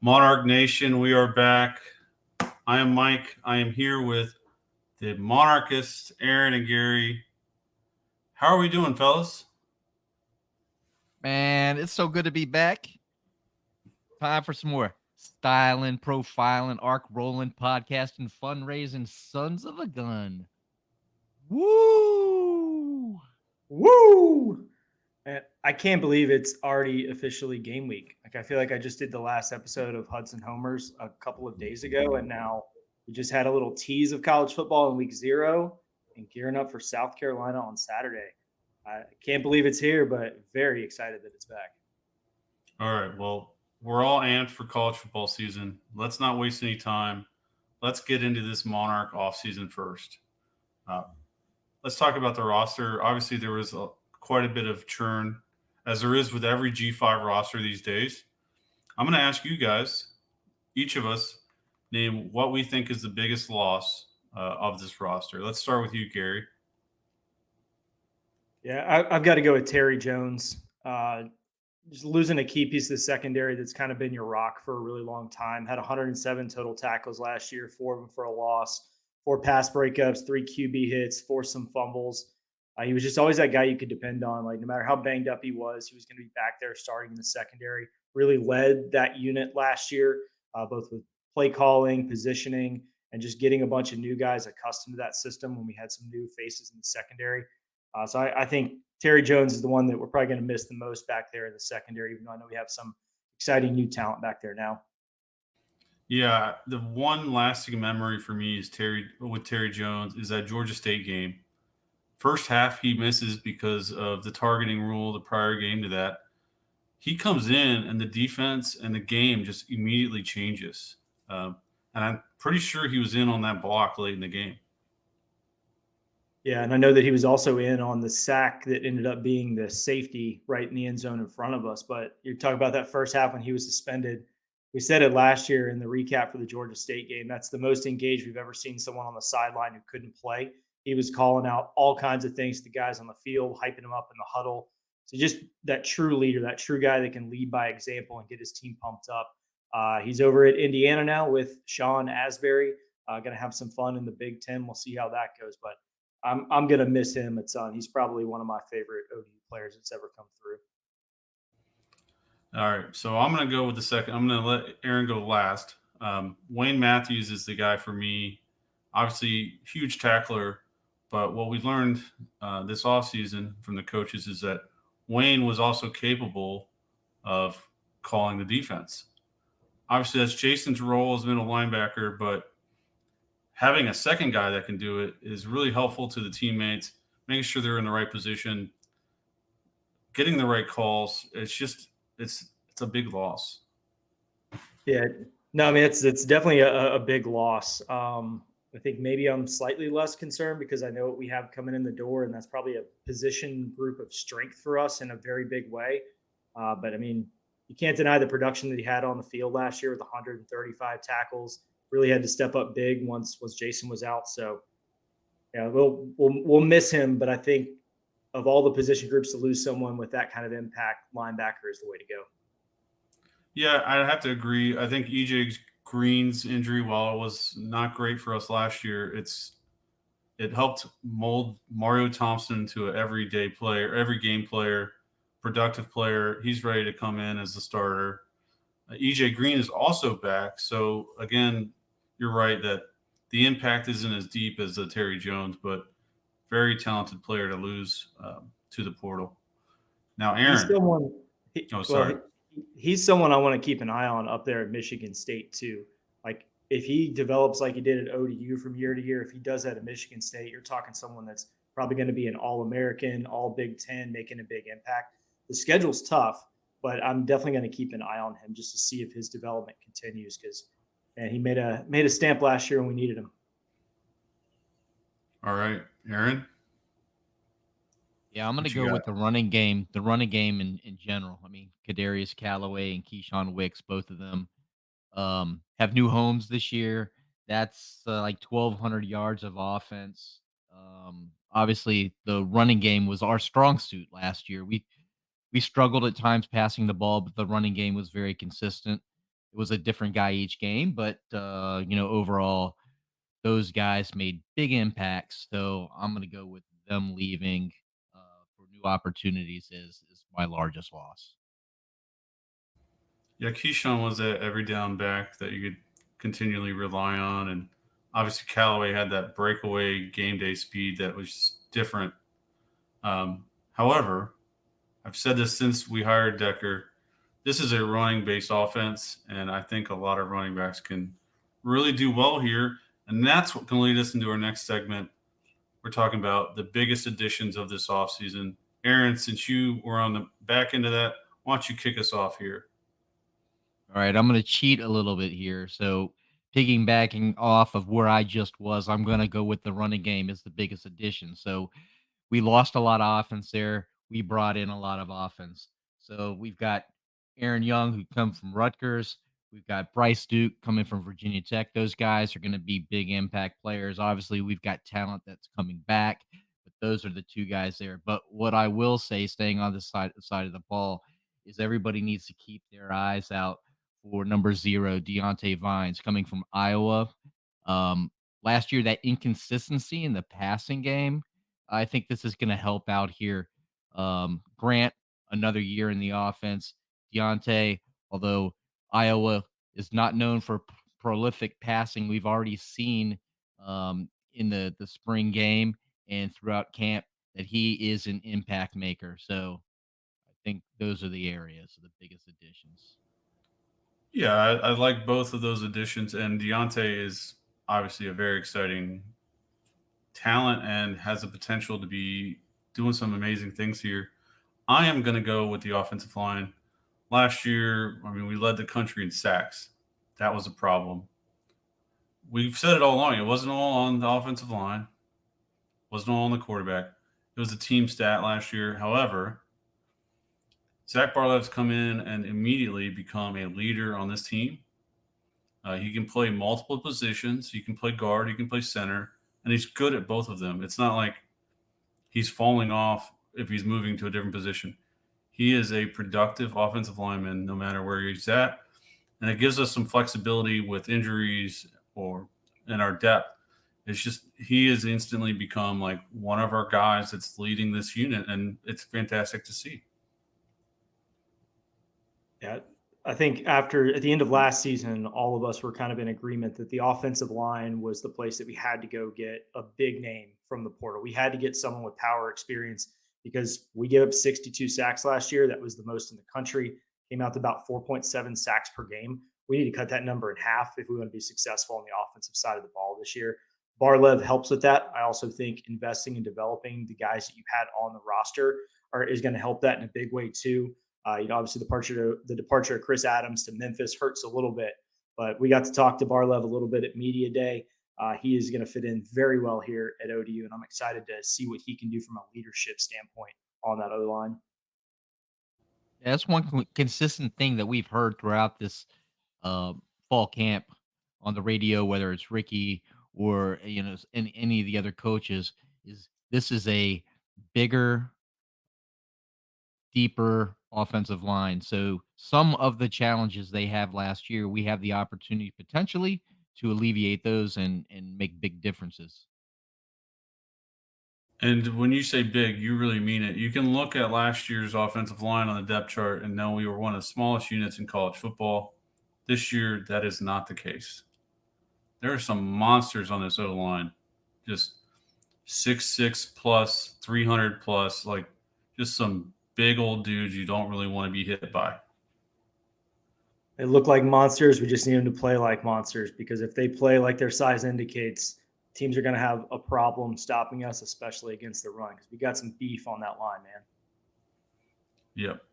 Monarch Nation, we are back. I am Mike. I am here with the monarchists, Aaron and Gary. How are we doing, fellas? Man, it's so good to be back. Time for some more styling, profiling, arc rolling, podcasting, fundraising, sons of a gun. Woo! Woo! I can't believe it's already officially game week. Like I feel like I just did the last episode of Hudson Homers a couple of days ago, and now we just had a little tease of college football in week 0 and gearing up for South Carolina on Saturday. I can't believe it's here, but very excited that it's back. All right. Well, we're all amped for college football season. Let's not waste any time. Let's get into this Monarch offseason first. Uh, let's talk about the roster. Obviously, there was quite a bit of churn, as there is with every G5 roster these days. I'm going to ask you guys, each of us, name what we think is the biggest loss of this roster. Let's start with you, Gary. Yeah, I've got to go with Terry Jones. Just losing a key piece of the secondary that's kind of been your rock for a really long time. Had 107 total tackles last year, 4 of them for a loss, 4 pass breakups, 3 QB hits, forced some fumbles. He was just always that guy you could depend on. Like no matter how banged up he was going to be back there starting in the secondary. Really led that unit last year, both with play calling, positioning, and just getting a bunch of new guys accustomed to that system when we had some new faces in the secondary. So I think Terry Jones is the one that we're probably going to miss the most back there in the secondary, even though I know we have some exciting new talent back there now. Yeah, the one lasting memory for me is Terry Jones is that Georgia State game. First half he misses because of the targeting rule, the prior game to that. He comes in and the defense and the game just immediately changes. And I'm pretty sure he was in on that block late in the game. Yeah, and I know that he was also in on the sack that ended up being the safety right in the end zone in front of us. But you talk about that first half when he was suspended. We said it last year in the recap for the Georgia State game. That's the most engaged we've ever seen someone on the sideline who couldn't play. He was calling out all kinds of things to guys on the field, hyping them up in the huddle. So just that true leader, that true guy that can lead by example and get his team pumped up. He's over at Indiana now with Sean Asbury. Going to have some fun in the Big Ten. We'll see how that goes. But I'm gonna miss him a ton. He's probably one of my favorite ODU players that's ever come through. All right, so I'm going to go with the second. I'm going to let Aaron go last. Wayne Matthews is the guy for me. Obviously, huge tackler, but what we learned this offseason from the coaches is that Wayne was also capable of calling the defense. Obviously, that's Jason's role as middle linebacker, but having a second guy that can do it is really helpful to the teammates, making sure they're in the right position, getting the right calls. It's a big loss. Yeah, no, I mean it's definitely a big loss. I think maybe I'm slightly less concerned because I know what we have coming in the door, and that's probably a position group of strength for us in a very big way. But I mean, you can't deny the production that he had on the field last year with 135 tackles. Really had to step up big once Jason was out. So yeah, we'll miss him, but I think of all the position groups to lose someone with that kind of impact, linebacker is the way to go. Yeah, I have to agree. I think EJ Green's injury, while it was not great for us last year, it helped mold Mario Thompson into an everyday player, every game player, productive player. He's ready to come in as the starter. EJ Green is also back. So again, you're right that the impact isn't as deep as the Terry Jones, but very talented player to lose to the portal. Now, He's Aaron. someone. Sorry. He's someone I want to keep an eye on up there at Michigan State too. Like if he develops like he did at ODU from year to year, if he does that at Michigan State, you're talking someone that's probably going to be an All-American, All Big Ten, making a big impact. The schedule's tough, but I'm definitely going to keep an eye on him just to see if his development continues because he made a stamp last year and we needed him. All right, Aaron. Yeah, I'm going to go with the running game. The running game in general. I mean, Kadarius Callaway and Keyshawn Wicks, both of them have new homes this year. That's like 1,200 yards of offense. Obviously, the running game was our strong suit last year. We struggled at times passing the ball, but the running game was very consistent. it was a different guy each game, but overall, those guys made big impacts. So I'm going to go with them leaving for new opportunities is my largest loss. Yeah, Keyshawn was that every down back that you could continually rely on, and obviously Callaway had that breakaway game day speed that was different. However, I've said this since we hired Decker. This is a running based offense, and I think a lot of running backs can really do well here. And that's what can lead us into our next segment. We're talking about the biggest additions of this offseason. Aaron, since you were on the back end of that, why don't you kick us off here? All right, I'm going to cheat a little bit here. So, piggybacking off of where I just was, I'm going to go with the running game as the biggest addition. So, we lost a lot of offense there. We brought in a lot of offense. So, we've got Aaron Young, who come from Rutgers. We've got Bryce Duke coming from Virginia Tech. Those guys are going to be big impact players. Obviously, we've got talent that's coming back, but those are the two guys there. But what I will say, staying on the side of the ball, is everybody needs to keep their eyes out for number 0, Deontay Vines, coming from Iowa. Last year, that inconsistency in the passing game, I think this is going to help out here. Grant, another year in the offense. Deontay, although Iowa is not known for prolific passing, we've already seen in the spring game and throughout camp that he is an impact maker. So I think those are the areas, the biggest additions. Yeah, I like both of those additions, and Deontay is obviously a very exciting talent and has the potential to be doing some amazing things here. I am going to go with the offensive line. Last year, I mean, we led the country in sacks. That was a problem. We've said it all along. It wasn't all on the offensive line, wasn't all on the quarterback. It was a team stat last year. However, Zach Barlev's come in and immediately become a leader on this team. He can play multiple positions. He can play guard. He can play center, and he's good at both of them. It's not like he's falling off if he's moving to a different position. He is a productive offensive lineman no matter where he's at, and it gives us some flexibility with injuries or in our depth. It's just he has instantly become like one of our guys that's leading this unit, and it's fantastic to see. Yeah, I think at the end of last season, all of us were kind of in agreement that the offensive line was the place that we had to go get a big name from the portal. We had to get someone with power experience because we gave up 62 sacks last year. That was the most in the country. Came out to about 4.7 sacks per game. We need to cut that number in half if we want to be successful on the offensive side of the ball this year. Barlev helps with that. I also think investing and developing the guys that you had on the roster is going to help that in a big way too. Obviously the departure of Chris Adams to Memphis hurts a little bit, but we got to talk to Barlev a little bit at media day. He is going to fit in very well here at ODU, and I'm excited to see what he can do from a leadership standpoint on that O line. Yeah, that's one consistent thing that we've heard throughout this uh, fall camp on the radio, whether it's Ricky or any of the other coaches, is this is a bigger, deeper offensive line. So some of the challenges they have last year, we have the opportunity potentially to alleviate those and make big differences. And when you say big, you really mean it. You can look at last year's offensive line on the depth chart and know we were one of the smallest units in college football. This year, that is not the case. There are some monsters on this O line, just 6'6" plus, 300 plus, like just some big old dudes you don't really want to be hit by. They look like monsters. We just need them to play like monsters because if they play like their size indicates, teams are going to have a problem stopping us, especially against the run because we got some beef on that line, man. Yep.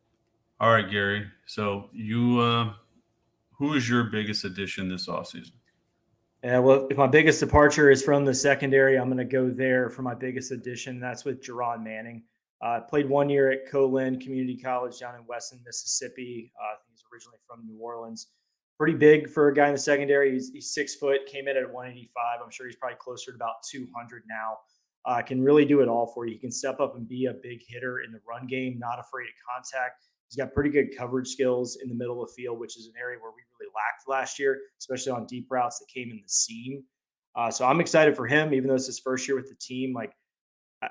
All right, Gary. So who is your biggest addition this offseason? Yeah, well, if my biggest departure is from the secondary, I'm going to go there for my biggest addition. That's with Jerron Manning. Played 1 year at Colin Community College down in Weston, Mississippi. I think he's originally from New Orleans. Pretty big for a guy in the secondary. He's 6 foot, came in at 185. I'm sure he's probably closer to about 200 now. Can really do it all for you. He can step up and be a big hitter in the run game, not afraid of contact. He's got pretty good coverage skills in the middle of the field, which is an area where we really lacked last year, especially on deep routes that came in the seam. So I'm excited for him, even though it's his first year with the team. Like,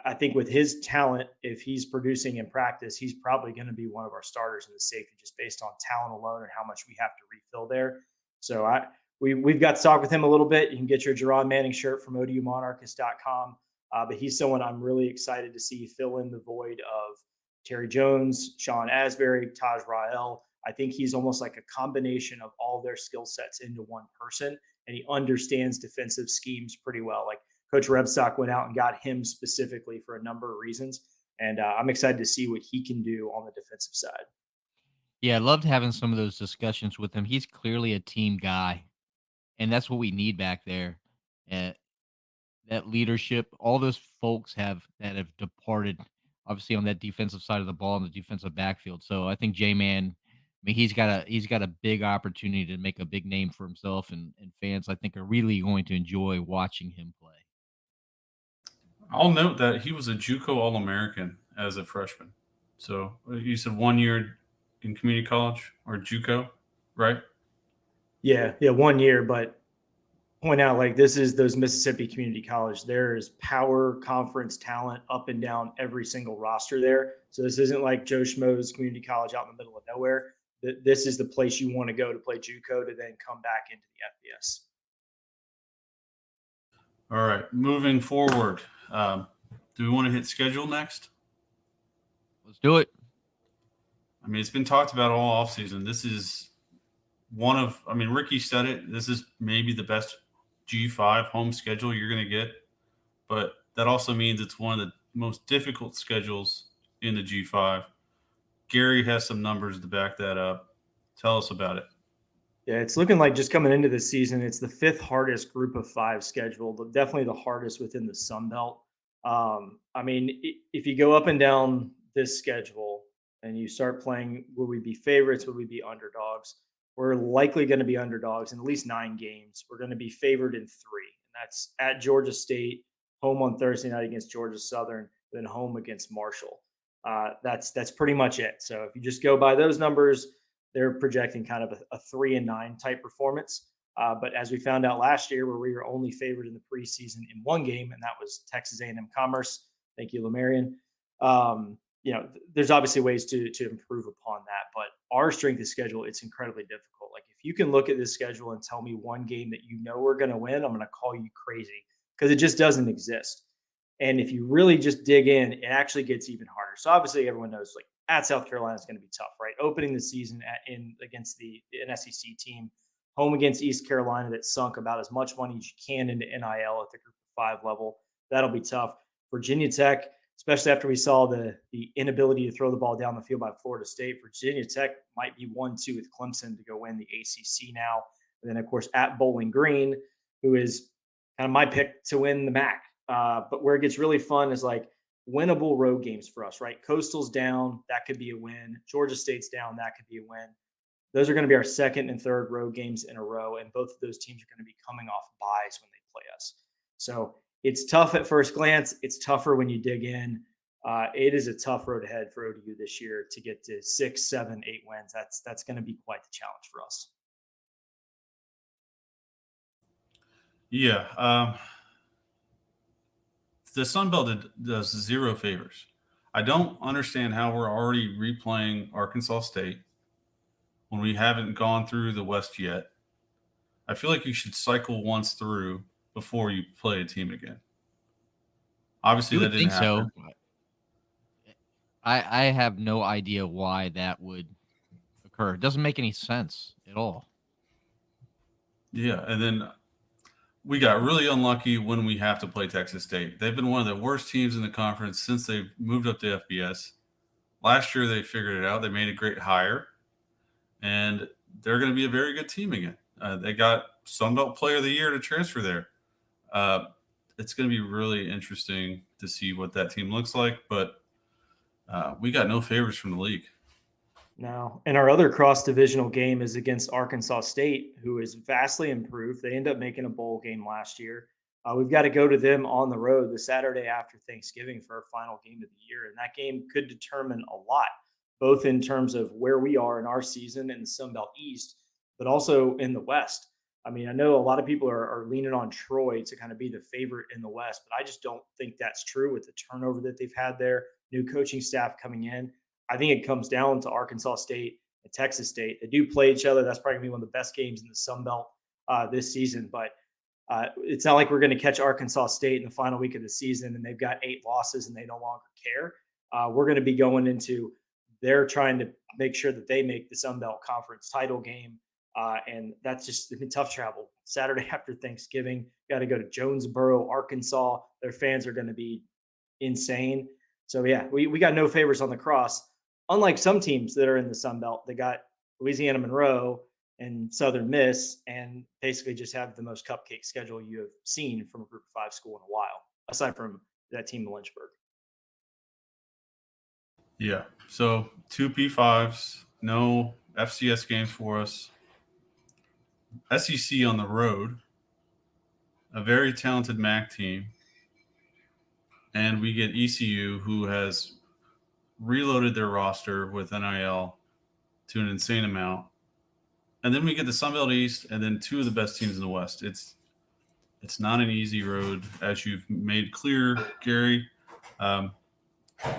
I think with his talent, if he's producing in practice, he's probably going to be one of our starters in the safety, just based on talent alone and how much we have to refill there. So we've got to talk with him a little bit. You can get your Jerron Manning shirt from odumonarchist.com. But he's someone I'm really excited to see fill in the void of Terry Jones, Sean Asbury, Taj Rael. I think he's almost like a combination of all their skill sets into one person, and he understands defensive schemes pretty well. Like, Coach Rebstock went out and got him specifically for a number of reasons, and I'm excited to see what he can do on the defensive side. Yeah, I loved having some of those discussions with him. He's clearly a team guy, and that's what we need back there. Uh, that leadership, all those folks that have departed, obviously on that defensive side of the ball in the defensive backfield. So I think J-Man, I mean, he's got a big opportunity to make a big name for himself, and fans, I think, are really going to enjoy watching him play. I'll note that he was a JUCO All-American as a freshman. So you said 1 year in community college or JUCO, right? Yeah, 1 year, but point out, like, this is those Mississippi Community College. There is power conference talent up and down every single roster there. So this isn't like Joe Schmo's community college out in the middle of nowhere. This is the place you want to go to play JUCO to then come back into the FBS. All right, moving forward. Do we want to hit schedule next? Let's do it. I mean, it's been talked about all offseason. This is Ricky said it. This is maybe the best G5 home schedule you're going to get, but that also means it's one of the most difficult schedules in the G5. Gary has some numbers to back that up. Tell us about it. Yeah, it's looking like, just coming into the season, it's the fifth hardest group of five schedule, but definitely the hardest within the Sun Belt. I mean, if you go up and down this schedule and you start playing, would we be favorites? Would we be underdogs? We're likely going to be underdogs in at least 9 games. We're going to be favored in 3, and that's at Georgia State, home on Thursday night against Georgia Southern, then home against Marshall. That's pretty much it. So if you just go by those numbers, they're projecting kind of a 3-9 type performance. But as we found out last year, where we were only favored in the preseason in 1 game, and that was Texas A&M Commerce. Thank you, Lemarian. There's obviously ways to improve upon that, but our strength of schedule, it's incredibly difficult. Like, if you can look at this schedule and tell me 1 game that we're going to win, I'm going to call you crazy, because it just doesn't exist. And if you really just dig in, it actually gets even harder. So obviously, everyone knows, like, at South Carolina is going to be tough, right? Opening the season against an SEC team, home against East Carolina that sunk about as much money as you can into NIL at the Group of 5 level. That'll be tough. Virginia Tech, especially after we saw the inability to throw the ball down the field by Florida State. Virginia Tech might be 1-2 with Clemson to go win the ACC now. And then, of course, at Bowling Green, who is kind of my pick to win the MAC. But where it gets really fun is, like, winnable road games for us, right? Coastal's down, that could be a win. Georgia State's down, that could be a win. Those are going to be our second and third road games in a row, and both of those teams are going to be coming off buys when they play us. So it's tough at first glance. It's tougher when you dig in. It is a tough road ahead for ODU this year to get to 6, 7, 8 wins. That's going to be quite the challenge for us. Yeah. The Sun Belt does 0 favors. I don't understand how we're already replaying Arkansas State when we haven't gone through the West yet. I feel like you should cycle once through before you play a team again. Obviously, You that would didn't think happen. so. I have no idea why that would occur. It doesn't make any sense at all. Yeah, and then we got really unlucky when we have to play Texas State. They've been one of the worst teams in the conference since they've moved up to FBS. Last year, they figured it out. They made a great hire, and they're going to be a very good team again. They got Sun Belt Player of the Year to transfer there. It's going to be really interesting to see what that team looks like, but we got no favors from the league. No. And our other cross-divisional game is against Arkansas State, who is vastly improved. They ended up making a bowl game last year. We've got to go to them on the road the Saturday after Thanksgiving for our final game of the year, and that game could determine a lot. both in terms of where we are in our season in the Sun Belt East, but also in the West. I mean, I know a lot of people are leaning on Troy to kind of be the favorite in the West, but I just don't think that's true with the turnover that they've had there, new coaching staff coming in. I think it comes down to Arkansas State and Texas State. They do play each other. That's probably going to be one of the best games in the Sun Belt this season. But it's not like we're going to catch Arkansas State in the final week of the season and they've got 8 losses and they no longer care. We're going to be going into they're trying to make sure that they make the Sun Belt Conference title game. And that's just tough travel. Saturday after Thanksgiving, got to go to Jonesboro, Arkansas. Their fans are going to be insane. So, yeah, we got no favors on the cross. Unlike some teams that are in the Sun Belt, they got Louisiana Monroe and Southern Miss, and basically just have the most cupcake schedule you have seen from a Group of 5 school in a while, aside from that team in Lynchburg. Yeah. So 2 P5s, no FCS games for us. SEC on the road, a very talented MAC team, and we get ECU, who has reloaded their roster with NIL to an insane amount. And then we get the Sun Belt East, and then 2 of the best teams in the West. It's not an easy road, as you've made clear, Gary. But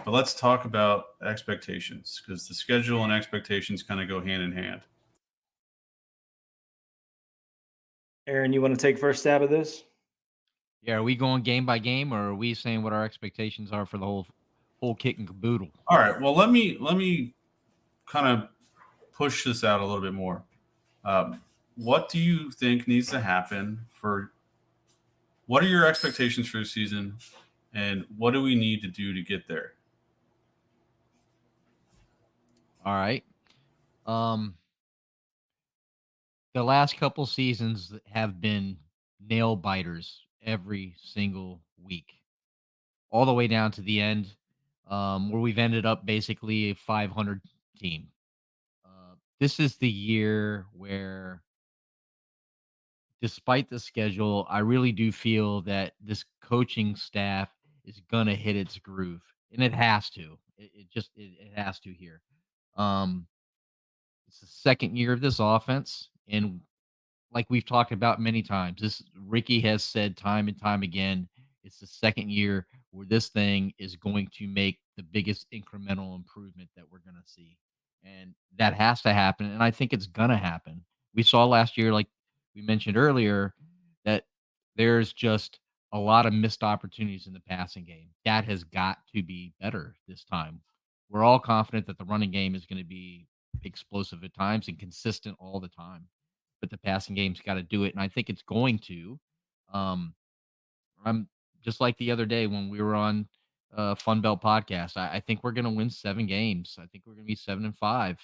let's talk about expectations, because the schedule and expectations kind of go hand in hand. Aaron, you want to take first stab at this? Yeah, are we going game by game, or are we saying what our expectations are for the whole kit and caboodle? All right. Well, let me kind of push this out a little bit more. What do you think needs to happen for? What are your expectations for the season, and what do we need to do to get there? All right. The last couple seasons have been nail biters every single week, all the way down to the end, where we've ended up basically a 500 team. This is the year where, despite the schedule, I really do feel that this coaching staff is gonna hit its groove, and it has to. It has to here. Um, it's the second year of this offense, and like we've talked about many times, this Ricky has said time and time again, it's the second year where this thing is going to make the biggest incremental improvement that we're going to see. And that has to happen. And I think it's going to happen. We saw last year, like we mentioned earlier, that there's just a lot of missed opportunities in the passing game. That has got to be better this time. We're all confident that the running game is going to be explosive at times and consistent all the time, but the passing game's got to do it, and I think it's going to. Um, I'm just like the other day when we were on Fun Belt podcast. I think we're going to win 7 games. I think we're going to be 7-5.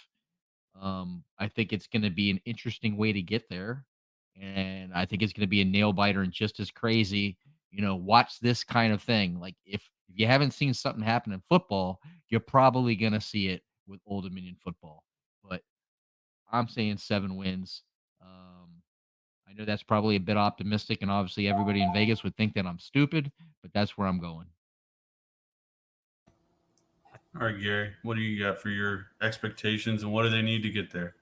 I think it's going to be an interesting way to get there, and I think it's going to be a nail biter and just as crazy. Watch this kind of thing. Like if you haven't seen something happen in football, you're probably going to see it with Old Dominion football. But I'm saying 7 wins. I know that's probably a bit optimistic, and obviously everybody in Vegas would think that I'm stupid, but that's where I'm going. All right, Gary, what do you got for your expectations, and what do they need to get there?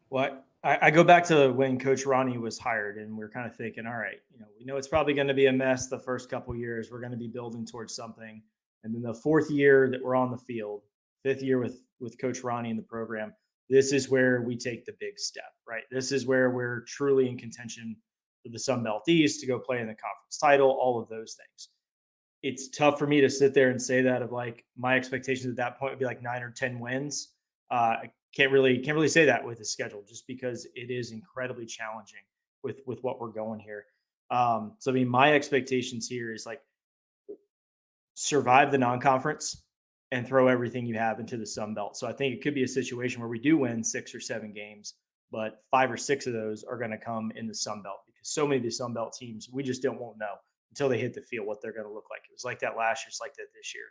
Well, I go back to when Coach Ronnie was hired, and we're kind of thinking, all right, we know it's probably going to be a mess the first couple of years. We're going to be building towards something, and then the 4th year that we're on the field, 5th year with Coach Ronnie in the program, this is where we take the big step, right? This is where we're truly in contention for the Sun Belt East to go play in the conference title, all of those things. It's tough for me to sit there and say that of like my expectations at that point would be like 9 or 10 wins. I can't really say that with the schedule just because it is incredibly challenging with what we're going here. So I mean, my expectations here is like survive the non-conference and throw everything you have into the Sun Belt. So I think it could be a situation where we do win 6 or 7 games, but 5 or 6 of those are going to come in the Sun Belt because so many of the Sun Belt teams we just won't know until they hit the field what they're going to look like. It was like that last year, it's like that this year.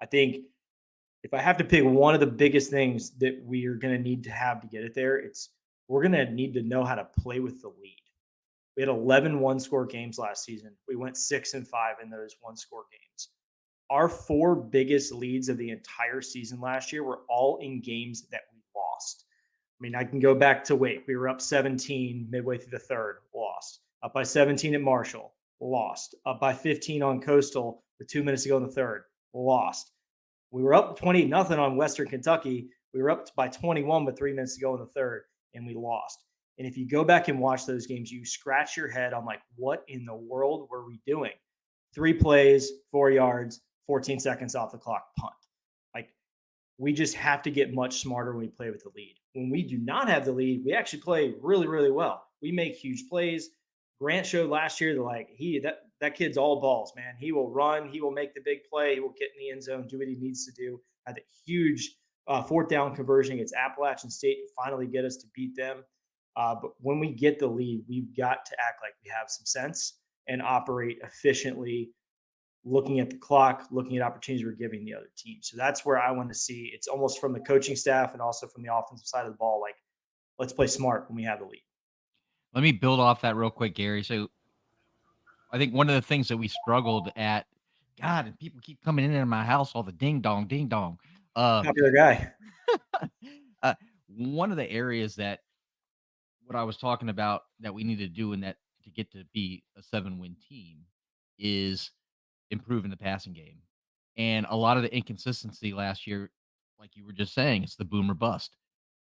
I think if I have to pick one of the biggest things that we are going to need to have to get it there, it's we're going to need to know how to play with the lead. We had 11 one-score games last season. We went 6-5 in those one-score games. our 4 biggest leads of the entire season last year were all in games that we lost. I mean, I can go back to Wake. We were up 17 midway through the third, lost. Up by 17 at Marshall, lost. Up by 15 on Coastal with 2 minutes to go in the third, lost. We were up 20-0 on Western Kentucky. We were up by 21 with 3 minutes to go in the third, and we lost. And if you go back and watch those games, you scratch your head on like, what in the world were we doing? 3 plays, 4 yards, 14 seconds off the clock, punt. Like, we just have to get much smarter when we play with the lead. When we do not have the lead, we actually play really, really well. We make huge plays. Grant showed last year that like that kid's all balls, man. He will run, he will make the big play, he will get in the end zone, do what he needs to do. Had a huge 4th down conversion against Appalachian State to finally get us to beat them. But when we get the lead, we've got to act like we have some sense and operate efficiently, looking at the clock, looking at opportunities we're giving the other team. So that's where I want to see. It's almost from the coaching staff and also from the offensive side of the ball. Like, let's play smart when we have the lead. Let me build off that real quick, Gary. So I think one of the things that we struggled at, God, and people keep coming in my house, all the ding dong, ding dong. Popular guy. One of the areas that what I was talking about that we need to do in that to get to be a 7-win team is improving the passing game. And a lot of the inconsistency last year, like you were just saying, it's the boom or bust.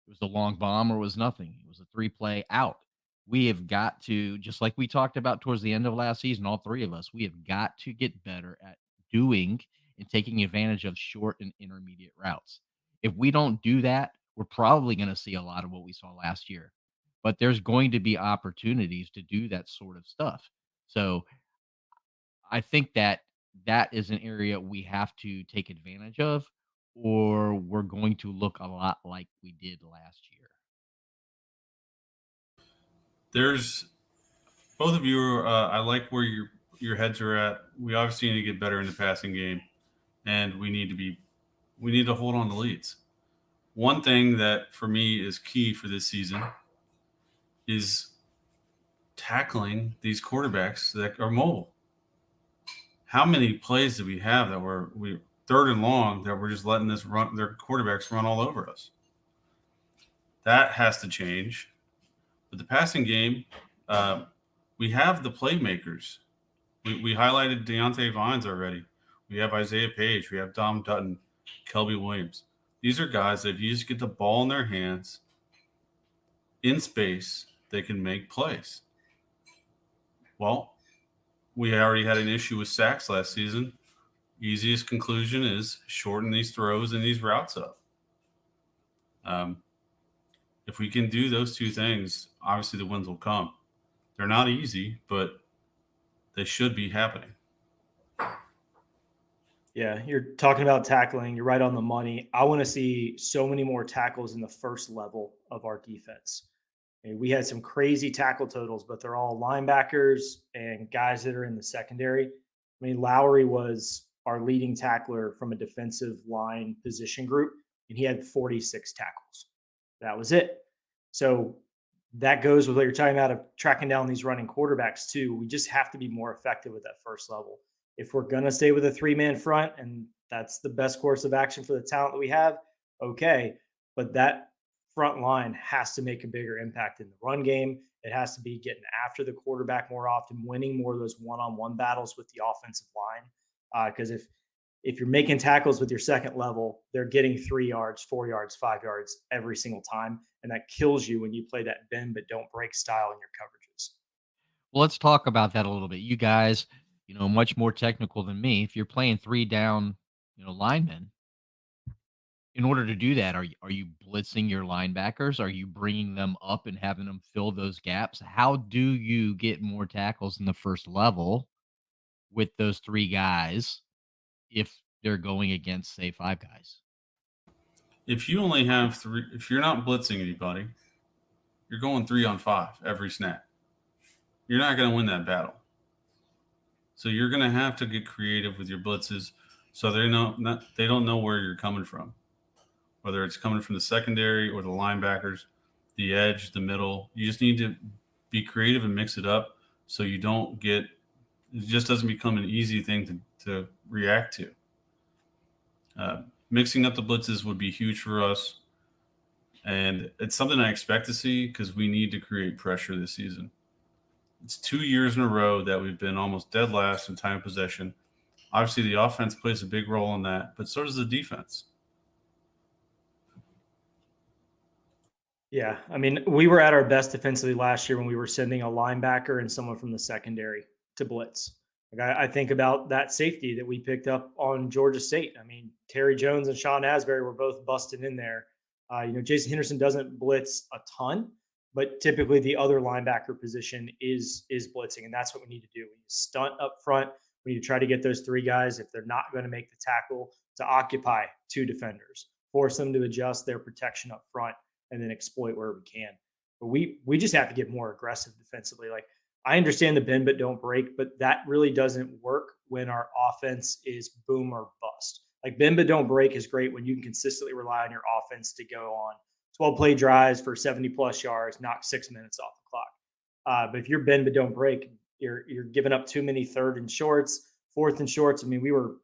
It was a long bomb or it was nothing. It was a 3-play out. We have got to, just like we talked about towards the end of last season, all 3 of us, we have got to get better at doing and taking advantage of short and intermediate routes. If we don't do that, we're probably going to see a lot of what we saw last year. But there's going to be opportunities to do that sort of stuff. So I think that that is an area we have to take advantage of, or we're going to look a lot like we did last year. There's both of you. I like where your heads are at. We obviously need to get better in the passing game, and we need to hold on to leads. One thing that for me is key for this season is tackling these quarterbacks that are mobile. How many plays do we have that we 3rd and long that we're just letting their quarterbacks run all over us? That has to change. But the passing game, we have the playmakers. We highlighted Deontay Vines already. We have Isaiah Page. We have Dom Dutton, Kelby Williams. These are guys that if you just get the ball in their hands in space, they can make plays. Well, we already had an issue with sacks last season. Easiest conclusion is shorten these throws and these routes up. If we can do those 2 things, obviously the wins will come. They're not easy, but they should be happening. Yeah, you're talking about tackling. You're right on the money. I want to see so many more tackles in the first level of our defense. We had some crazy tackle totals, but they're all linebackers and guys that are in the secondary. I mean, Lowry was our leading tackler from a defensive line position group, and he had 46 tackles. That was it. So that goes with what you're talking about of tracking down these running quarterbacks too. We just have to be more effective with that first level. If we're going to stay with a 3-man front and that's the best course of action for the talent that we have, okay. But that front line has to make a bigger impact in the run game. It has to be getting after the quarterback more often, winning more of those one-on-one battles with the offensive line. Because if you're making tackles with your second level, they're getting 3 yards, 4 yards, 5 yards every single time. And that kills you when you play that bend but don't break style in your coverages. Well, let's talk about that a little bit. You guys, much more technical than me. If you're playing 3 down, linemen, in order to do that, are you blitzing your linebackers? Are you bringing them up and having them fill those gaps? How do you get more tackles in the first level with those 3 guys if they're going against, say, 5 guys? If you only have 3, if you're not blitzing anybody, you're going 3 on 5 every snap. You're not going to win that battle. So you're going to have to get creative with your blitzes so they don't know where you're coming from, whether it's coming from the secondary or the linebackers, the edge, the middle. You just need to be creative and mix it up so you don't get – it just doesn't become an easy thing to react to. Mixing up the blitzes would be huge for us. And it's something I expect to see because we need to create pressure this season. It's 2 years in a row that we've been almost dead last in time of possession. Obviously, the offense plays a big role in that, but so does the defense. Yeah, I mean, we were at our best defensively last year when we were sending a linebacker and someone from the secondary to blitz. Like I think about that safety that we picked up on Georgia State. I mean, Terry Jones and Sean Asbury were both busted in there. Jason Henderson doesn't blitz a ton, but typically the other linebacker position is blitzing, and that's what we need to do. We need to stunt up front. We need to try to get those three guys, if they're not going to make the tackle, to occupy two defenders, force them to adjust their protection up front, and then exploit where we can. But we just have to get more aggressive defensively. Like, I understand the bend but don't break, but that really doesn't work when our offense is boom or bust. Like, bend but don't break is great when you can consistently rely on your offense to go on 12 play drives for 70 plus yards, knock 6 minutes off the clock. But if you're bend but don't break, you're giving up too many third and shorts, fourth and shorts. I mean, we were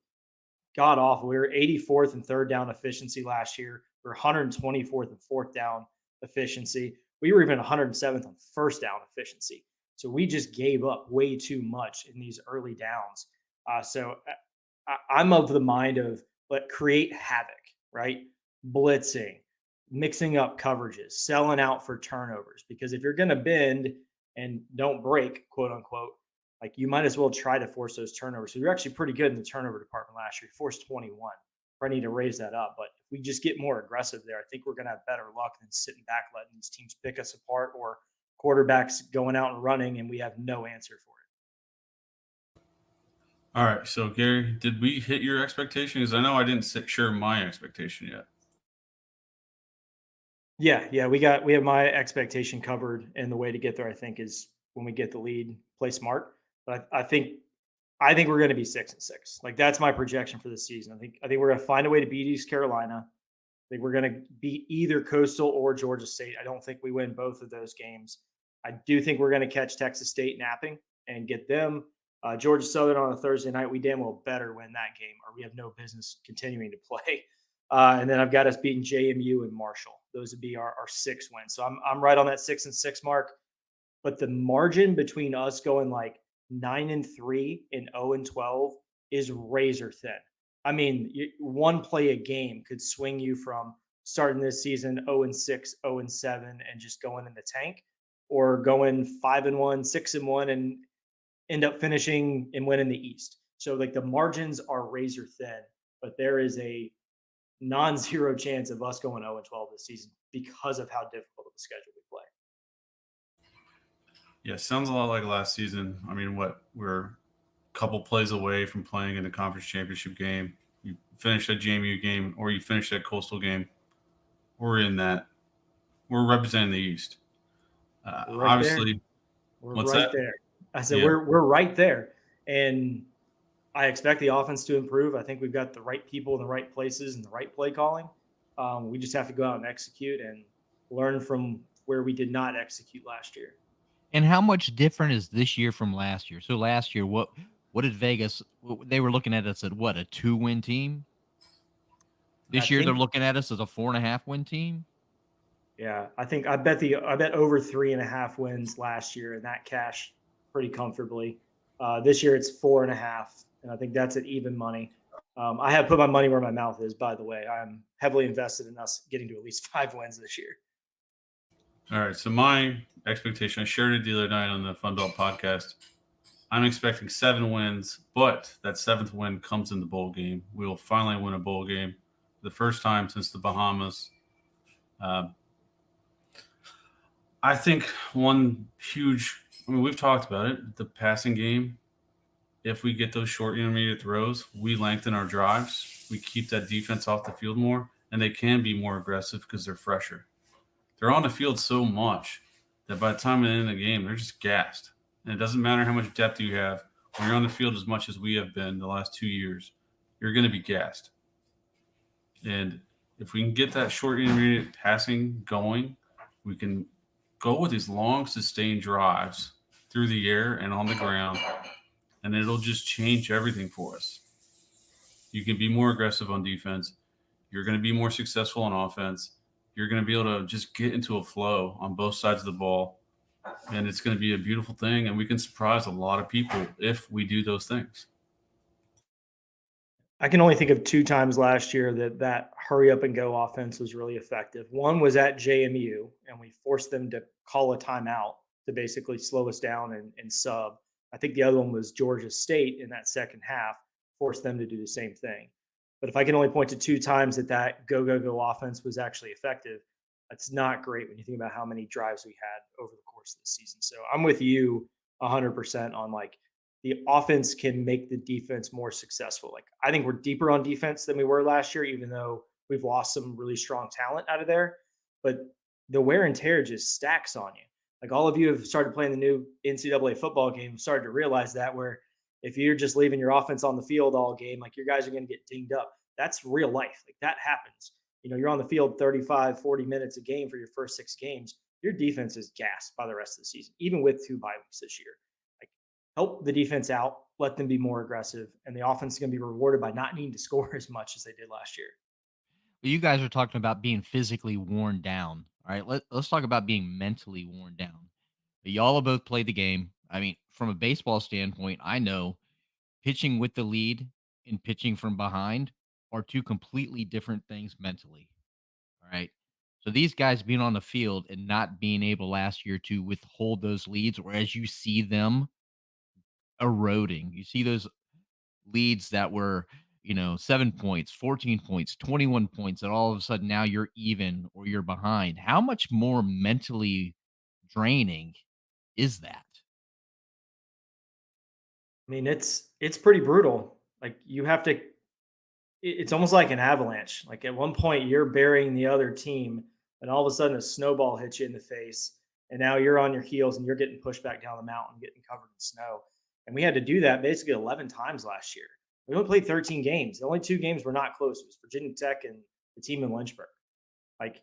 god awful. We were 84th and third down efficiency last year. We were 124th and fourth down efficiency. We were even 107th on first down efficiency. So we just gave up way too much in these early downs. I'm of the mind of create havoc, right? Blitzing, mixing up coverages, selling out for turnovers. Because if you're going to bend and don't break, quote unquote, like, you might as well try to force those turnovers. So you're actually pretty good in the turnover department last year. You forced 21. I need to raise that up. But if we just get more aggressive there, I think we're going to have better luck than sitting back, letting these teams pick us apart, or quarterbacks going out and running and we have no answer for it. All right. So, Gary, did we hit your expectation? Because I know I didn't share my expectation yet. Yeah. We have my expectation covered. And the way to get there, I think, is when we get the lead, play smart. But I think we're going to be 6-6. Like, that's my projection for the season. I think we're going to find a way to beat East Carolina. I think we're going to beat either Coastal or Georgia State. I don't think we win both of those games. I do think we're going to catch Texas State napping and get them. Georgia Southern on a Thursday night, we damn well better win that game, or we have no business continuing to play. And then I've got us beating JMU and Marshall. Those would be our 6 wins. So I'm right on that 6-6 mark. But the margin between us going like 9-3 and 0-12 is razor thin. I mean, one play a game could swing you from starting this season 0-6, 0-7, and just going in the tank, or going 5-1, 6-1, and end up finishing and winning the East. So, like, the margins are razor thin, but there is a non-zero chance of us going 0-12 this season because of how difficult of a schedule we play. Yeah, sounds a lot like last season. I mean, we're a couple plays away from playing in the conference championship game. You finish that JMU game, or you finish that Coastal game. We're in that. We're representing the East. Right obviously, there. We're what's right that? there. I said, Yeah. we're right there. And I expect the offense to improve. I think we've got the right people in the right places and the right play calling. We just have to go out and execute and learn from where we did not execute last year. And how much different is this year from last year? So last year, what did Vegas? They were looking at us at what, a 2-win team. This year they're looking at us as a 4.5-win team. Yeah, I bet over 3.5 wins last year, and that cashed pretty comfortably. This year it's 4.5, and I think that's at even money. I have put my money where my mouth is. By the way, I'm heavily invested in us getting to at least 5 wins this year. All right. So my expectation, I shared it the other night on the Fun Belt podcast. I'm expecting 7 wins, but that 7th win comes in the bowl game. We will finally win a bowl game for the first time since the Bahamas. I think we've talked about it, the passing game. If we get those short intermediate throws, we lengthen our drives. We keep that defense off the field more, and they can be more aggressive because they're fresher. They're on the field so much that by the time they end the game, they're just gassed. And it doesn't matter how much depth you have. When you're on the field as much as we have been the last 2 years, you're going to be gassed. And if we can get that short intermediate passing going, we can go with these long, sustained drives through the air and on the ground, and it'll just change everything for us. You can be more aggressive on defense. You're going to be more successful on offense. You're going to be able to just get into a flow on both sides of the ball. And it's going to be a beautiful thing. And we can surprise a lot of people if we do those things. I can only think of 2 times last year that hurry up and go offense was really effective. One was at JMU, and we forced them to call a timeout to basically slow us down and sub. I think the other one was Georgia State in that second half, forced them to do the same thing. But if I can only point to 2 times that go, go, go offense was actually effective, that's not great when you think about how many drives we had over the course of the season. So I'm with you 100% on like the offense can make the defense more successful. Like I think we're deeper on defense than we were last year, even though we've lost some really strong talent out of there. But the wear and tear just stacks on you. Like all of you have started playing the new NCAA football game, started to realize that where if you're just leaving your offense on the field all game, like your guys are going to get dinged up. That's real life. Like that happens. You're on the field 35, 40 minutes a game for your first 6 games. Your defense is gassed by the rest of the season, even with 2 bye weeks this year. Like help the defense out, let them be more aggressive, and the offense is going to be rewarded by not needing to score as much as they did last year. Well, you guys are talking about being physically worn down. All right, let's talk about being mentally worn down. Y'all have both played the game. I mean, from a baseball standpoint, I know pitching with the lead and pitching from behind are 2 completely different things mentally. All right. So these guys being on the field and not being able last year to withhold those leads, or as you see them eroding, you see those leads that were, 7 points, 14 points, 21 points, and all of a sudden now you're even or you're behind. How much more mentally draining is that? I mean, it's pretty brutal. Like you have to it's almost like an avalanche. Like at one point you're burying the other team and all of a sudden a snowball hits you in the face and now you're on your heels and you're getting pushed back down the mountain, getting covered in snow. And we had to do that basically 11 times last year. We only played 13 games. The only 2 games were not close. It was Virginia Tech and the team in Lynchburg. Like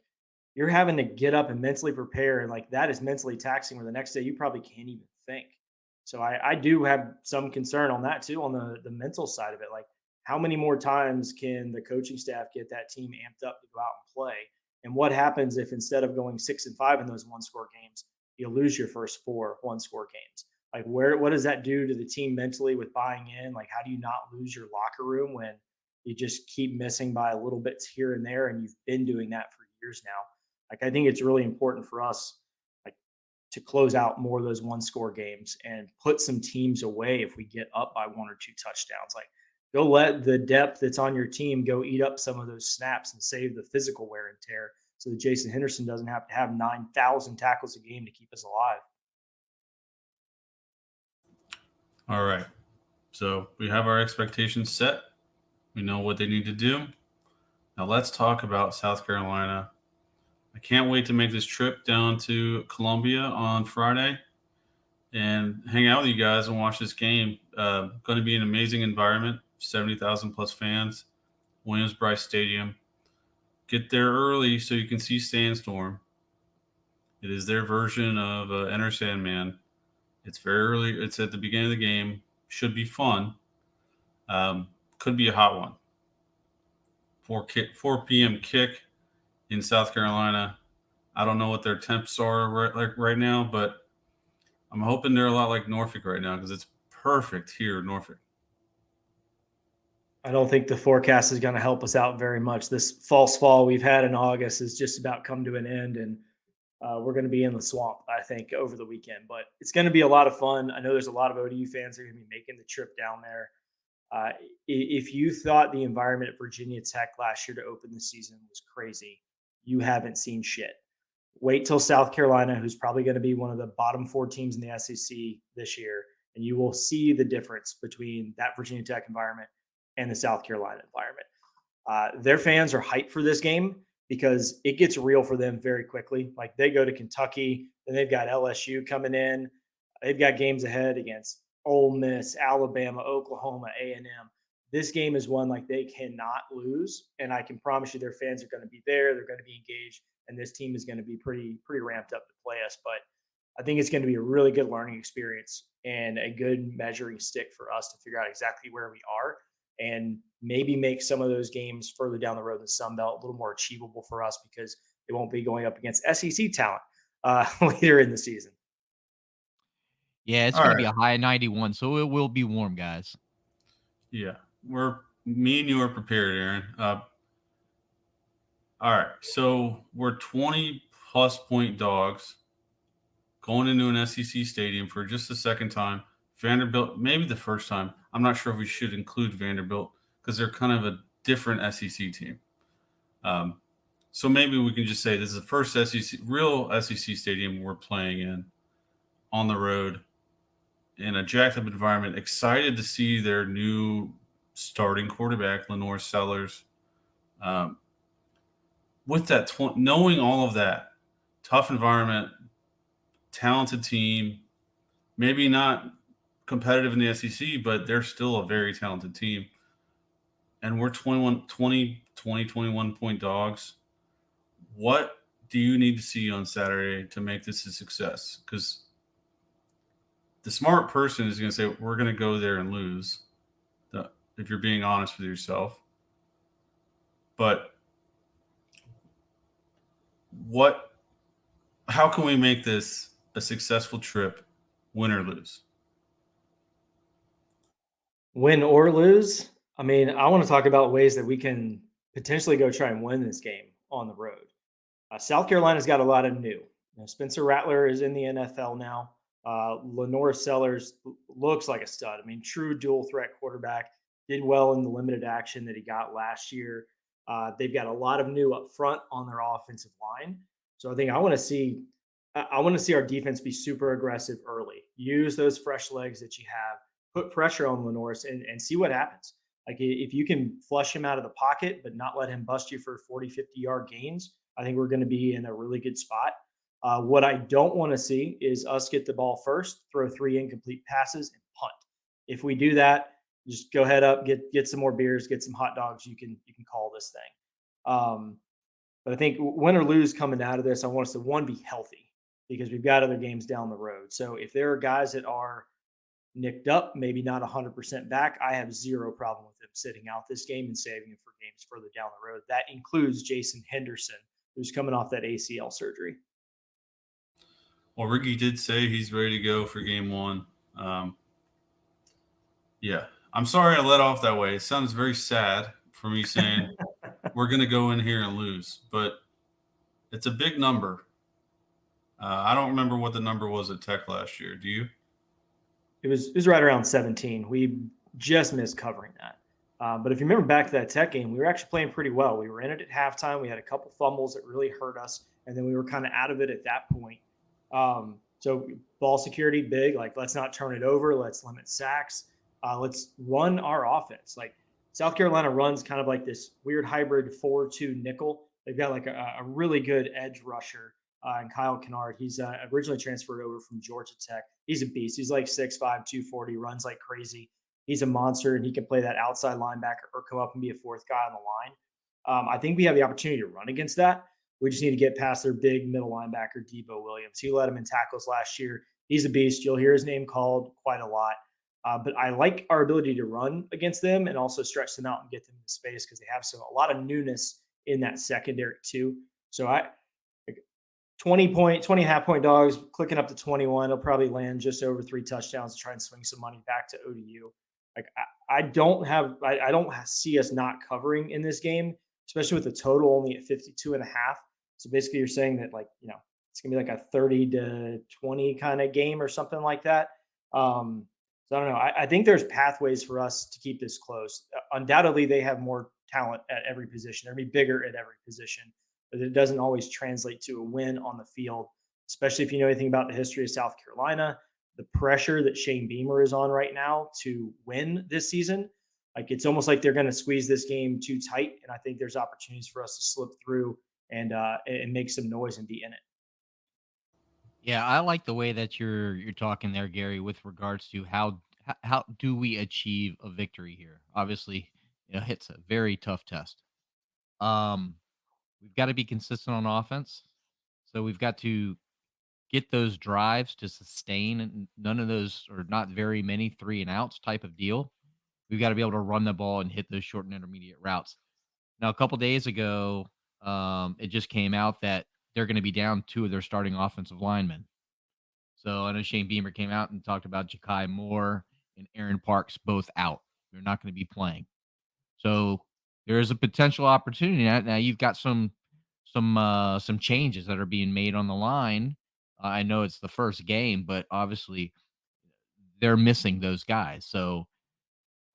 you're having to get up and mentally prepare, and like that is mentally taxing. Where the next day you probably can't even think. So I do have some concern on that too, on the mental side of it. Like how many more times can the coaching staff get that team amped up to go out and play? And what happens if instead of going 6-5 in those one score games, you lose your first 4 one score games? Like what does that do to the team mentally with buying in? Like how do you not lose your locker room when you just keep missing by a little bits here and there, and you've been doing that for years now? Like I think it's really important for us, like to close out more of those one score games and put some teams away if we get up by 1 or 2 touchdowns. Like go let the depth that's on your team go eat up some of those snaps and save the physical wear and tear so that Jason Henderson doesn't have to have 9,000 tackles a game to keep us alive. All right. So we have our expectations set. We know what they need to do. Now let's talk about South Carolina. I can't wait to make this trip down to Columbia on Friday and hang out with you guys and watch this game. Going to be an amazing environment, 70,000 plus fans, Williams-Brice Stadium. Get there early so you can see Sandstorm. It is their version of Enter Sandman. It's very early. It's at the beginning of the game. Should be fun. Could be a hot one. 4 p.m. kick in South Carolina. I don't know what their temps are right now, but I'm hoping they're a lot like Norfolk right now because it's perfect here in Norfolk. I don't think the forecast is going to help us out very much. This false fall we've had in August is just about come to an end, and we're going to be in the swamp, I think, over the weekend. But it's going to be a lot of fun. I know there's a lot of ODU fans that are going to be making the trip down there. If you thought the environment at Virginia Tech last year to open the season was crazy, you haven't seen shit. Wait till South Carolina, who's probably going to be one of the bottom 4 teams in the SEC this year, and you will see the difference between that Virginia Tech environment and the South Carolina environment. Their fans are hyped for this game because it gets real for them very quickly. Like they go to Kentucky, then they've got LSU coming in. They've got games ahead against Ole Miss, Alabama, Oklahoma, A&M. This game is one like they cannot lose, and I can promise you their fans are going to be there. They're going to be engaged, and this team is going to be pretty ramped up to play us. But I think it's going to be a really good learning experience and a good measuring stick for us to figure out exactly where we are and maybe make some of those games further down the road in the Sun Belt a little more achievable for us because they won't be going up against SEC talent later in the season. Yeah, it's All gonna right. be a high of 91, so it will be warm, guys. Yeah. Me and you are prepared, Aaron. All right. So we're 20 plus point dogs going into an SEC stadium for just the second time. Vanderbilt, maybe the first time. I'm not sure if we should include Vanderbilt because they're kind of a different SEC team. Um, so maybe we can just say this is the first real SEC stadium we're playing in on the road in a jacked up environment. Excited to see their new starting quarterback, Lenore Sellers. Um, with that, knowing all of that, tough environment, talented team, maybe not competitive in the SEC, but they're still a very talented team. And we're 21 point dogs. What do you need to see on Saturday to make this a success? Because the smart person is going to say, we're going to go there and lose, if you're being honest with yourself. But how can we make this a successful trip, win or lose? Win or lose, I mean, I want to talk about ways that we can potentially go try and win this game on the road. South Carolina's got a lot of new. Spencer Rattler is in the NFL now. Lenore Sellers looks like a stud. I mean, true dual threat quarterback. Did well in the limited action that he got last year. They've got a lot of new up front on their offensive line. So I think I want to see our defense be super aggressive early. Use those fresh legs that you have. Put pressure on Lenore and see what happens. Like if you can flush him out of the pocket, but not let him bust you for 40, 50-yard gains, I think we're going to be in a really good spot. What I don't want to see is us get the ball first, throw 3 incomplete passes, and punt. If we do that, just go head up, get some more beers, get some hot dogs. You can call this thing. But I think win or lose coming out of this, I want us to one be healthy because we've got other games down the road. So if there are guys that are nicked up, maybe not 100% back, I have zero problem with him sitting out this game and saving him for games further down the road. That includes Jason Henderson, who's coming off that ACL surgery. Well, Ricky did say he's ready to go for game 1. Yeah. I'm sorry I let off that way. It sounds very sad for me saying we're going to go in here and lose, but it's a big number. I don't remember what the number was at Tech last year. Do you? It was right around 17. We just missed covering that. But if you remember back to that Tech game, we were actually playing pretty well. We were in it at halftime. We had a couple fumbles that really hurt us, and then we were kind of out of it at that point. So ball security, big. Like, let's not turn it over. Let's limit sacks. Let's run our offense. Like, South Carolina runs kind of like this weird hybrid 4-2 nickel. They've got like a really good edge rusher, and Kyle Kennard. He's originally transferred over from Georgia Tech. He's a beast. He's like 6'5", 240, runs like crazy. He's a monster, and he can play that outside linebacker or come up and be a fourth guy on the line. I think we have the opportunity to run against that. We just need to get past their big middle linebacker, Debo Williams. He led him in tackles last year. He's a beast. You'll hear his name called quite a lot. But I like our ability to run against them and also stretch them out and get them in space because they have a lot of newness in that secondary too. So 20 half point dogs clicking up to 21. They'll probably land just over 3 touchdowns to try and swing some money back to ODU. Like I don't see us not covering in this game, especially with the total only at 52.5. So basically you're saying that it's gonna be like a 30-20 kind of game or something like that. So I don't know. I think there's pathways for us to keep this close. Undoubtedly, they have more talent at every position. They're going to be bigger at every position, but it doesn't always translate to a win on the field, especially if you know anything about the history of South Carolina, the pressure that Shane Beamer is on right now to win this season. Like, it's almost like they're going to squeeze this game too tight, and I think there's opportunities for us to slip through and make some noise and be in it. Yeah, I like the way that you're talking there, Gary, with regards to how do we achieve a victory here? Obviously, it's a very tough test. Um, we've got to be consistent on offense, so we've got to get those drives to sustain, and none of those or not very many 3 and outs type of deal. We've got to be able to run the ball and hit those short and intermediate routes. Now, a couple days ago, it just came out that they're going to be down 2 of their starting offensive linemen. So I know Shane Beamer came out and talked about Ja'Kai Moore and Aaron Parks both out. They're not going to be playing. So there is a potential opportunity. Now you've got some changes that are being made on the line. I know it's the first game, but obviously they're missing those guys. So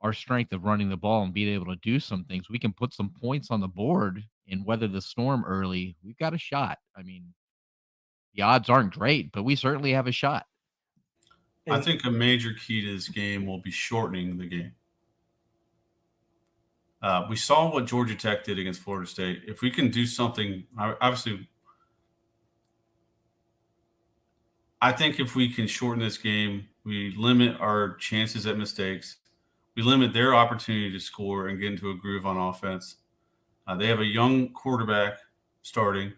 our strength of running the ball and being able to do some things, we can put some points on the board and weather the storm early. We've got a shot. I mean, the odds aren't great, but we certainly have a shot. I think a major key to this game will be shortening the game. We saw what Georgia Tech did against Florida State. If we can do something, obviously, I think if we can shorten this game, we limit our chances at mistakes. We limit their opportunity to score and get into a groove on offense. They have a young quarterback starting.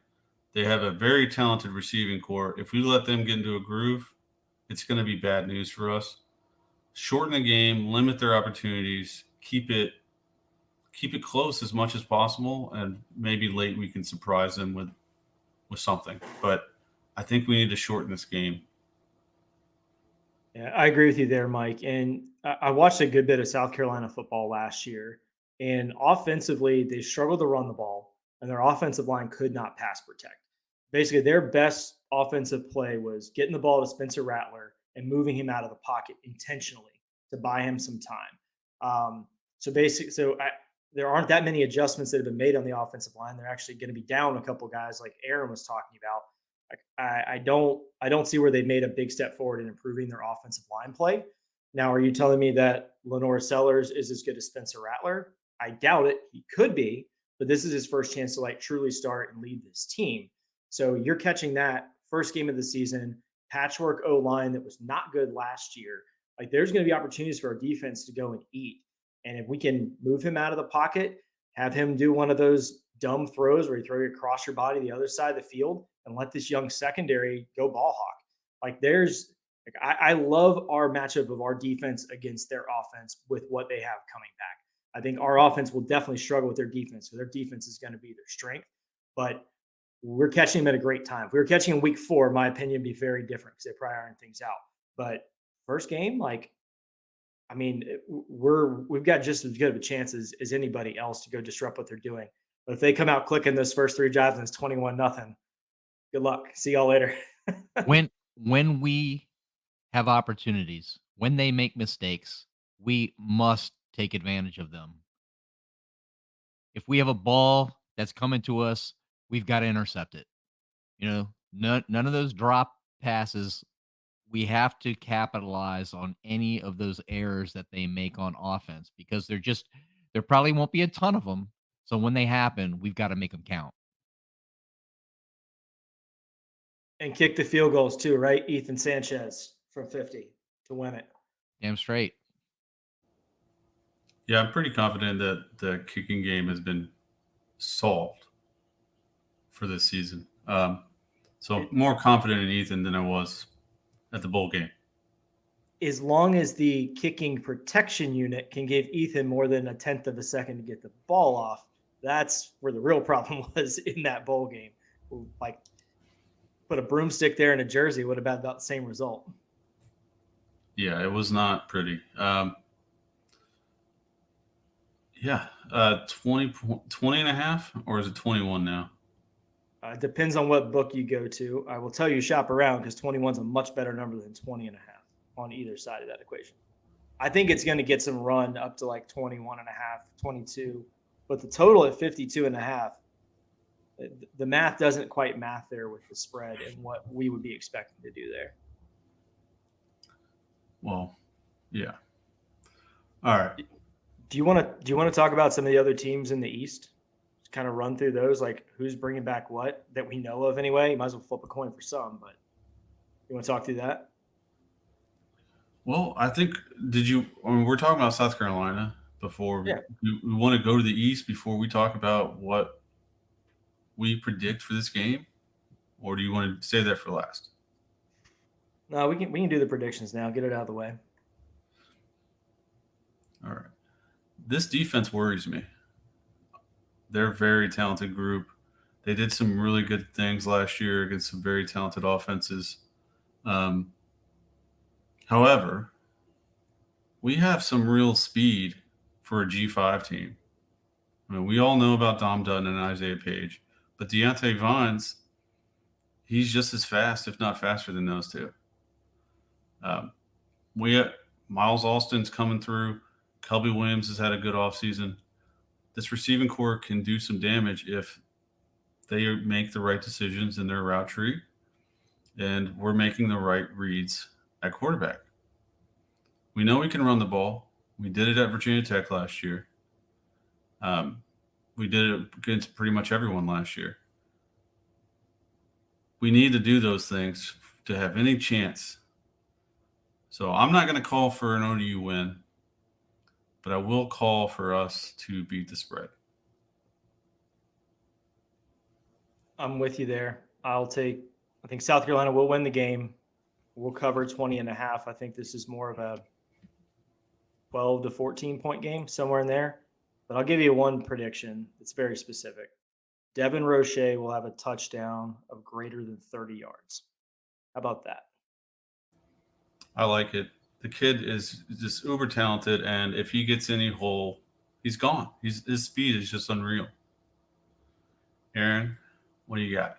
They have a very talented receiving core. If we let them get into a groove, it's going to be bad news for us. Shorten the game, limit their opportunities, keep it close as much as possible, and maybe late we can surprise them with something. But I think we need to shorten this game. Yeah, I agree with you there, Mike. And I watched a good bit of South Carolina football last year, and offensively, they struggled to run the ball, and their offensive line could not pass protect. Basically, their best offensive play was getting the ball to Spencer Rattler and moving him out of the pocket intentionally to buy him some time. There aren't that many adjustments that have been made on the offensive line. They're actually going to be down a couple guys, like Aaron was talking about. I don't see where they've made a big step forward in improving their offensive line play. Now, are you telling me that Lenore Sellers is as good as Spencer Rattler? I doubt it. He could be, but this is his first chance to like truly start and lead this team. So you're catching that first game of the season, patchwork O line that was not good last year. Like there's going to be opportunities for our defense to go and eat. And if we can move him out of the pocket, have him do one of those dumb throws where you throw you across your body the other side of the field and let this young secondary go ball hawk. I love our matchup of our defense against their offense with what they have coming back. I think our offense will definitely struggle with their defense. So their defense is going to be their strength. But we're catching them at a great time. If we were catching in week 4, my opinion would be very different because they probably iron things out. But first game, we've got just as good of a chance as anybody else to go disrupt what they're doing. But if they come out clicking those first 3 drives and it's 21-0, good luck. See y'all later. When we have opportunities, when they make mistakes, we must take advantage of them. If we have a ball that's coming to us, we've got to intercept it. None of those drop passes. We have to capitalize on any of those errors that they make on offense because there probably won't be a ton of them. So when they happen, we've got to make them count. And kick the field goals too, right? Ethan Sanchez from 50 to win it. Damn straight. Yeah, I'm pretty confident that the kicking game has been solved for this season. So more confident in Ethan than I was at the bowl game. As long as the kicking protection unit can give Ethan more than a tenth of a second to get the ball off, that's where the real problem was in that bowl game. Like, put a broomstick there in a jersey would have had about the same result. Yeah, it was not pretty. 20 and a half, or is it 21 now? Depends on what book you go to. I will tell you shop around because 21 is a much better number than 20 and a half on either side of that equation. I think it's going to get some run up to like 21 and a half, 22, but the total at 52 and a half, the math doesn't quite math there with the spread and what we would be expecting to do there. Well, yeah. All right. Do you want to talk about some of the other teams in the East? Just kind of run through those, like who's bringing back what that we know of anyway. You might as well flip a coin for some, but you want to talk through that? Well, I think we're talking about South Carolina before. Yeah. We want to go to the East before we talk about what we predict for this game, or do you want to say that for last? No, we can do the predictions now. Get it out of the way. All right. this defense worries me. They're a very talented group. They did some really good things last year against some very talented offenses. Um, However, we have some real speed for a G5 team. I mean, we all know about Dom Dutton and Isaiah Page, but Deontay Vines, he's just as fast, if not faster than those two. We have, Miles Austin's coming through. Kelby Williams has had a good offseason. This receiving core can do some damage if they make the right decisions in their route tree, and we're making the right reads at quarterback. We know we can run the ball. We did it at Virginia Tech last year. We did it against pretty much everyone last year. We need to do those things to have any chance. So I'm not going to call for an ODU win, but I will call for us to beat the spread. I'm with you there. I think South Carolina will win the game. We'll cover 20.5. I think this is more of a 12 to 14 point game, somewhere in there. But I'll give you one prediction that's very specific. Devin Roche will have a touchdown of greater than 30 yards. How about that? I like it. The kid is just uber talented, and if he gets any hole, he's gone. His speed is just unreal. Aaron, what do you got?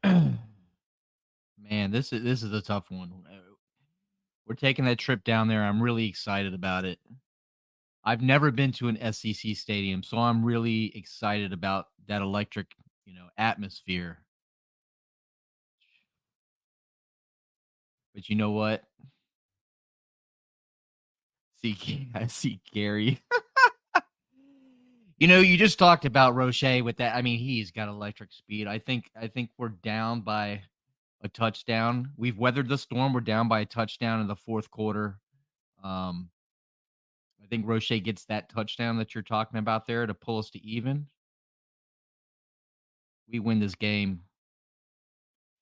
Man, this is a tough one. We're taking that trip down there. I'm really excited about it. I've never been to an SEC stadium, so I'm really excited about that electric, atmosphere. But you know what? I see Gary. You just talked about Roche with that. I mean, he's got electric speed. I think we're down by a touchdown. We've weathered the storm. We're down by a touchdown in the fourth quarter. I think Roche gets that touchdown that you're talking about there to pull us to even. We win this game.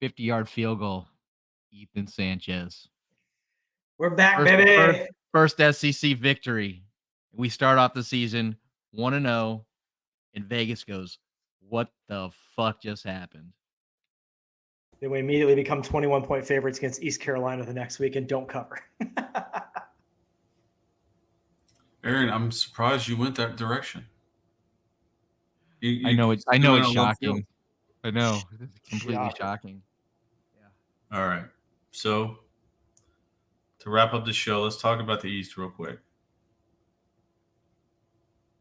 50-yard field goal. Ethan Sanchez. We're back, baby. First SEC victory. We start off the season 1-0, and Vegas goes, what the fuck just happened? Then we immediately become 21-point favorites against East Carolina the next week and don't cover. Aaron, I'm surprised you went that direction. I know it's shocking. I know. It's completely shocking. Yeah. All right. So to wrap up the show, let's talk about the East real quick.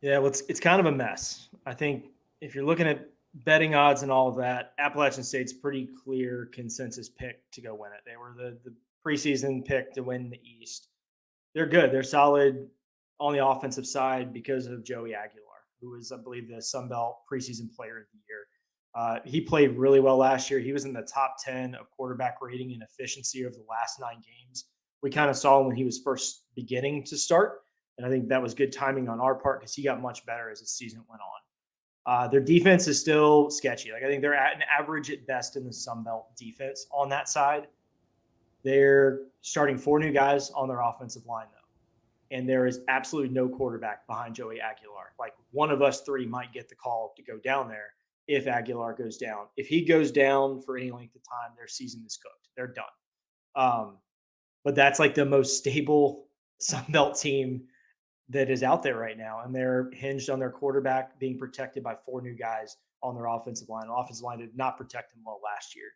Yeah, well, it's kind of a mess. I think if you're looking at betting odds and all of that, Appalachian State's pretty clear consensus pick to go win it. They were the preseason pick to win the East. They're good. They're solid on the offensive side because of Joey Aguilar, who was, I believe, the Sun Belt preseason player of the year. He played really well last year. He was in the top 10 of quarterback rating and efficiency over the last 9 games. We kind of saw him when he was first beginning to start. And I think that was good timing on our part because he got much better as the season went on. Their defense is still sketchy. Like I think they're at an average at best in the Sun Belt defense on that side. They're starting 4 new guys on their offensive line, though. And there is absolutely no quarterback behind Joey Aguilar. Like one of us 3 might get the call to go down there if Aguilar goes down. If he goes down for any length of time, their season is cooked. They're done. But that's like the most stable Sun Belt team that is out there right now. And they're hinged on their quarterback being protected by 4 new guys on their offensive line. The offensive line did not protect him well last year.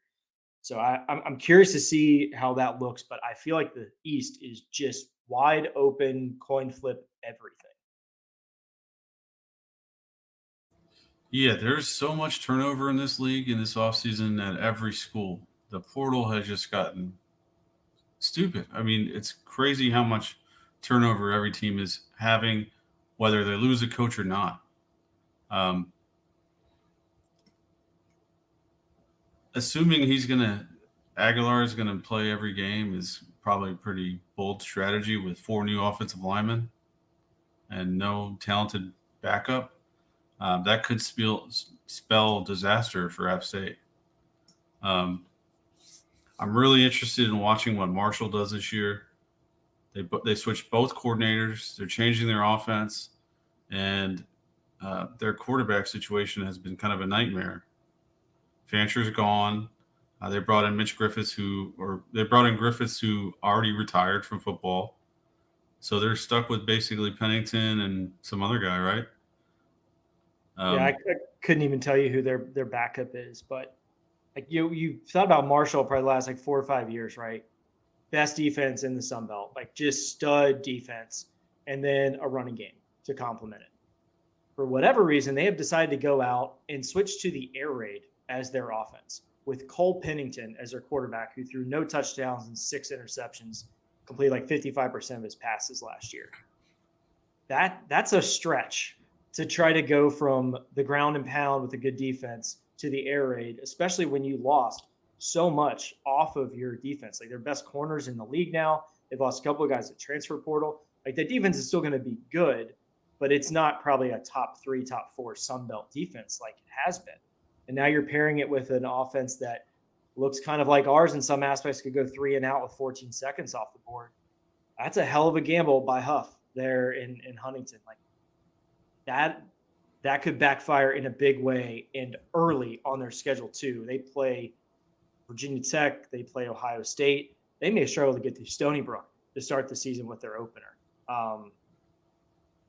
So I'm curious to see how that looks, but I feel like the East is just wide open, coin flip everything. Yeah, there's so much turnover in this league in this offseason at every school. The portal has just gotten stupid. I mean, it's crazy how much turnover every team is having, whether they lose a coach or not. Assuming Aguilar is going to play every game is probably a pretty bold strategy with 4 new offensive linemen and no talented backup. That could spell disaster for App State. I'm really interested in watching what Marshall does this year. They switched both coordinators. They're changing their offense, and their quarterback situation has been kind of a nightmare. Fancher's gone. They brought in Griffiths, who already retired from football. So they're stuck with basically Pennington and some other guy, right? I couldn't even tell you who their backup is, but like you thought about Marshall probably the last like 4 or 5 years, right? Best defense in the Sun Belt, like just stud defense, and then a running game to complement it. For whatever reason, they have decided to go out and switch to the air raid as their offense with Cole Pennington as their quarterback, who threw no touchdowns and 6 interceptions, completed like 55% of his passes last year. That's a stretch to try to go from the ground and pound with a good defense to the air raid, especially when you lost so much off of your defense. Like, their best corners in the league now. They've lost a couple of guys at transfer portal. Like, the defense is still going to be good, but it's not probably a top 3, top 4 Sun Belt defense like it has been. And now you're pairing it with an offense that looks kind of like ours in some aspects, could go 3 and out with 14 seconds off the board. That's a hell of a gamble by Huff there in Huntington. Like, that could backfire in a big way and early on their schedule too. They play Virginia Tech, they play Ohio State. They may struggle to get through Stony Brook to start the season with their opener.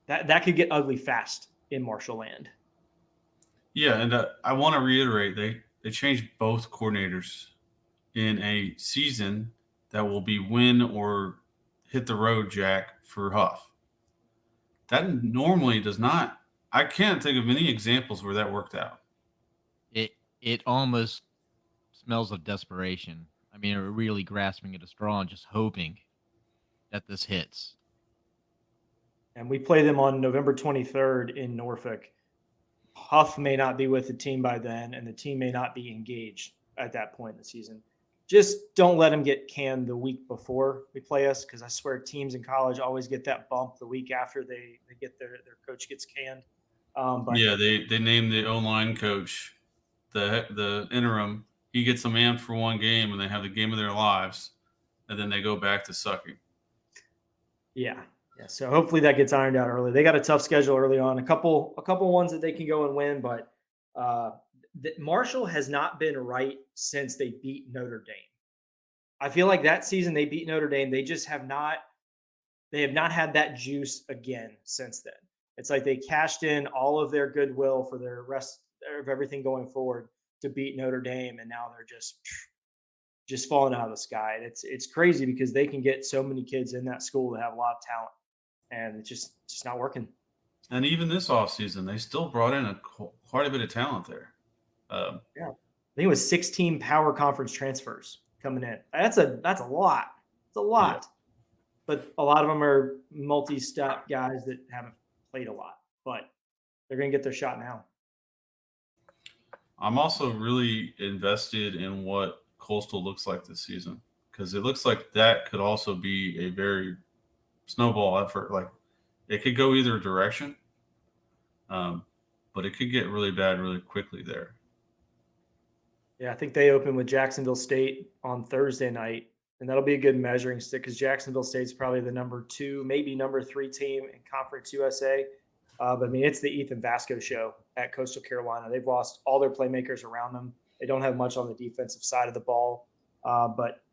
That could get ugly fast in Marshall land. Yeah, and I want to reiterate, they changed both coordinators in a season that will be win or hit the road, Jack, for Huff. That normally does not. I can't think of many examples where that worked out. It almost smells of desperation. I mean, they're really grasping at a straw and just hoping that this hits. And we play them on November 23rd in Norfolk. Huff may not be with the team by then, and the team may not be engaged at that point in the season. Just don't let them get canned the week before we play us, because I swear teams in college always get that bump the week after they get their coach gets canned. But yeah, they named the O-line coach, the interim. He gets them amped for one game, and they have the game of their lives, and then they go back to sucking. Yeah. So hopefully that gets ironed out early. They got a tough schedule early on. A couple ones that they can go and win, but Marshall has not been right since they beat Notre Dame. I feel like that season they beat Notre Dame. They just have not had that juice again since then. It's like they cashed in all of their goodwill for their rest of everything going forward to beat Notre Dame, and now they're just falling out of the sky. And it's crazy because they can get so many kids in that school that have a lot of talent, and it's just not working. And even this offseason, they still brought in quite a bit of talent there. I think it was 16 power conference transfers coming in. That's a lot. It's a lot. Yeah. But a lot of them are multi-step guys that haven't played a lot, but they're going to get their shot now. I'm also really invested in what Coastal looks like this season, because it looks like that could also be a very snowball effort. Like, it could go either direction, but it could get really bad really quickly there. Yeah, I think they open with Jacksonville State on Thursday night, and that'll be a good measuring stick because Jacksonville State's probably the number 2, maybe number 3 team in Conference USA. But I mean, it's the Ethan Vasco show at Coastal Carolina. They've lost all their playmakers around them. They don't have much on the defensive side of the ball, but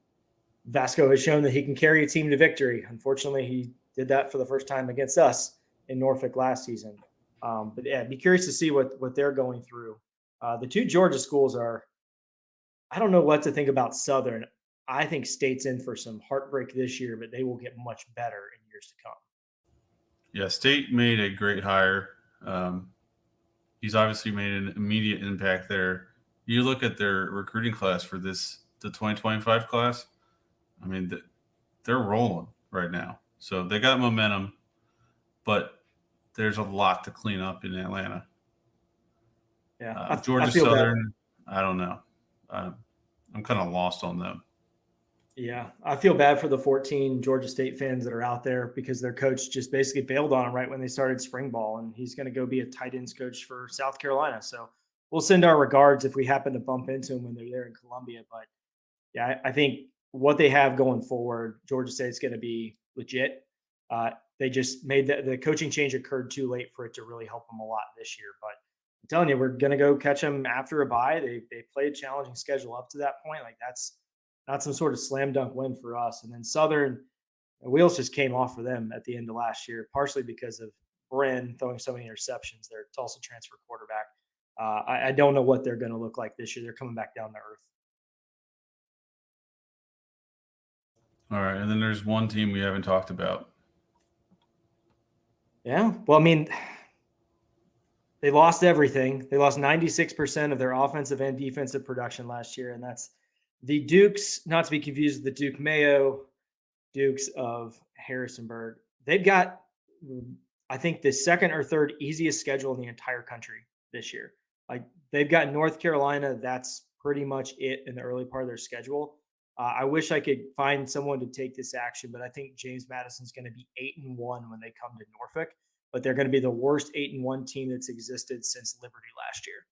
Vasco has shown that he can carry a team to victory. Unfortunately, he did that for the first time against us in Norfolk last season. But yeah, be curious to see what they're going through. The 2 Georgia schools are, I don't know what to think about Southern. I think State's in for some heartbreak this year, but they will get much better in years to come. Yeah, State made a great hire. He's obviously made an immediate impact there. You look at their recruiting class for the 2025 class, I mean, they're rolling right now. So they got momentum, but there's a lot to clean up in Atlanta. Yeah, Georgia Southern, bad. I don't know. I'm kind of lost on them. Yeah, I feel bad for the 14 Georgia State fans that are out there because their coach just basically bailed on them right when they started spring ball, and he's going to go be a tight ends coach for South Carolina. So we'll send our regards if we happen to bump into them when they're there in Columbia. But yeah, I think what they have going forward, Georgia State's going to be legit. They just made the coaching change occurred too late for it to really help them a lot this year. But I'm telling you, we're gonna go catch them after a bye. They played a challenging schedule up to that point. Like that's not some sort of slam dunk win for us. And then Southern, the wheels just came off for them at the end of last year, partially because of Bren throwing so many interceptions. Their Tulsa transfer quarterback. I don't know what they're going to look like this year. They're coming back down to earth. All right, and then there's one team we haven't talked about. Yeah, well, I mean, they lost everything. They lost 96% of their offensive and defensive production last year, and that's the Dukes, not to be confused with the Duke Mayo Dukes of Harrisonburg. They've got, I think, the second or third easiest schedule in the entire country this year. Like they've got North Carolina. That's pretty much it in the early part of their schedule. I wish I could find someone to take this action, but I think James Madison's going to be 8-1 when they come to Norfolk. But they're going to be the worst 8-1 team that's existed since Liberty last year.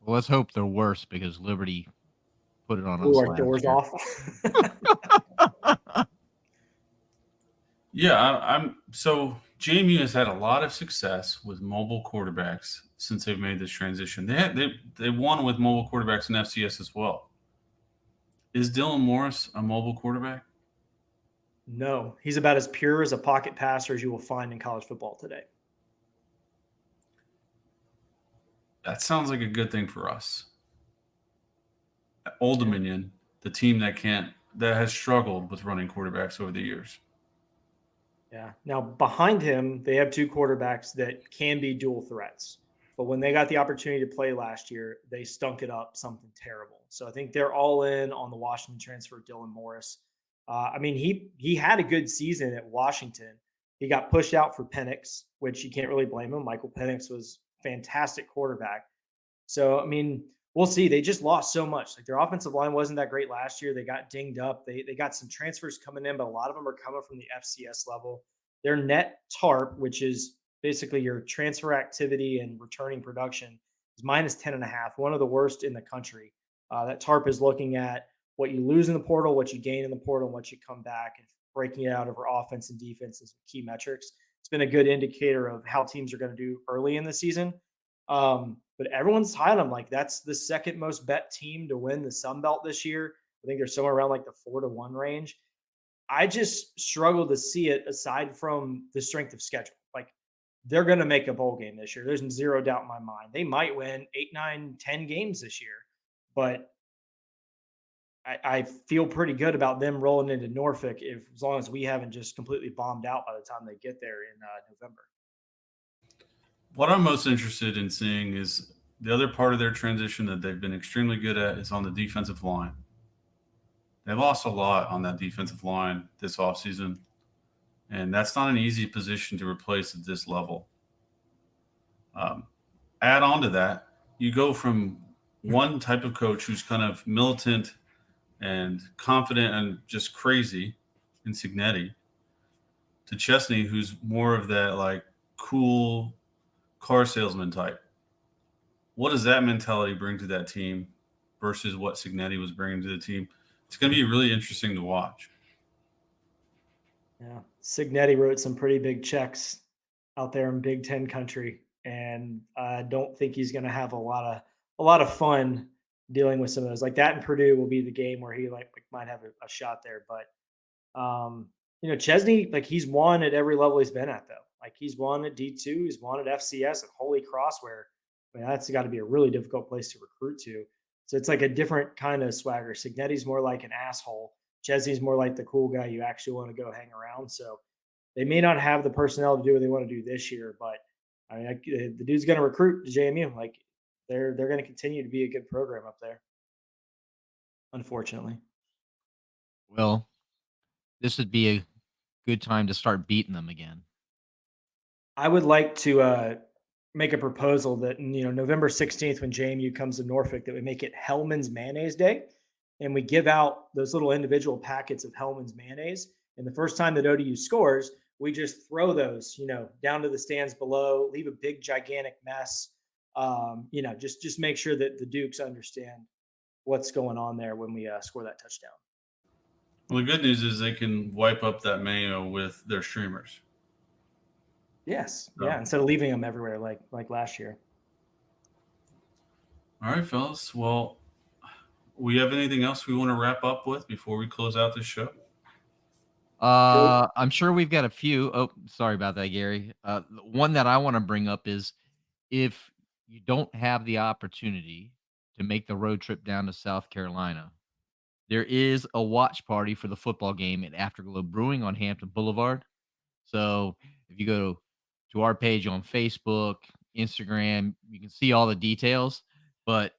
Well, let's hope they're worse because Liberty put it on us. Blew our doors off. Yeah, I'm so JMU has had a lot of success with mobile quarterbacks since they've made this transition. They won with mobile quarterbacks in FCS as well. Is Dylan Morris a mobile quarterback? No, he's about as pure as a pocket passer as you will find in college football today. That sounds like a good thing for us. Old Dominion, the team that has struggled with running quarterbacks over the years. Yeah. Now behind him, they have two quarterbacks that can be dual threats. But when they got the opportunity to play last year, they stunk it up something terrible. So I think they're all in on the Washington transfer, Dylan Morris. I mean, he had a good season at Washington. He got pushed out for Penix, which you can't really blame him. Michael Penix was fantastic quarterback. So, I mean, we'll see. They just lost so much. Like their offensive line wasn't that great last year. They got dinged up. They got some transfers coming in, but a lot of them are coming from the FCS level. Their net TARP, which is basically your transfer activity and returning production, is minus 10.5, one of the worst in the country. That TARP is looking at what you lose in the portal, what you gain in the portal, and what you come back, and breaking it out over offense and defense as key metrics. It's been a good indicator of how teams are going to do early in the season. But everyone's high on them. Like that's the second most bet team to win the Sun Belt this year. I think they're somewhere around like the 4-1 range. I just struggle to see it aside from the strength of schedule. Like they're going to make a bowl game this year. There's zero doubt in my mind. They might win 8, 9, 10 games this year, but I feel pretty good about them rolling into Norfolk as long as we haven't just completely bombed out by the time they get there in November. What I'm most interested in seeing is the other part of their transition that they've been extremely good at is on the defensive line. They lost a lot on that defensive line this offseason, and that's not an easy position to replace at this level. Add on to that, you go from one type of coach who's kind of militant and confident and just crazy in Cignetti to Chesney, who's more of that like cool car salesman type. What does that mentality bring to that team versus what Cignetti was bringing to the team? It's going to be really interesting to watch. Yeah, Cignetti wrote some pretty big checks out there in Big Ten country, and I don't think he's going to have a lot of fun dealing with some of those. Like that in Purdue will be the game where he might have a shot there. But Chesney, like he's won at every level he's been at though. Like he's won at D2, he's won at FCS, at Holy Cross, where that's got to be a really difficult place to recruit to. So it's like a different kind of swagger. Cignetti's more like an asshole. Chesney's more like the cool guy you actually want to go hang around. So they may not have the personnel to do what they want to do this year, but I mean, the dude's going to recruit to JMU. Like they're going to continue to be a good program up there. Unfortunately. Well, this would be a good time to start beating them again. I would like to make a proposal that November 16th, when JMU comes to Norfolk, that we make it Hellman's Mayonnaise Day, and we give out those little individual packets of Hellman's mayonnaise. And the first time that ODU scores, we just throw those, down to the stands below, leave a big gigantic mess. Just make sure that the Dukes understand what's going on there when we score that touchdown. Well, the good news is they can wipe up that mayo with their streamers. Yes. So. Yeah. Instead of leaving them everywhere like last year. All right, fellas. Well, we have anything else we want to wrap up with before we close out this show? I'm sure we've got a few. Oh, sorry about that, Gary. One that I want to bring up is if you don't have the opportunity to make the road trip down to South Carolina, there is a watch party for the football game at Afterglow Brewing on Hampton Boulevard. So if you go to our page on Facebook, Instagram, you can see all the details, but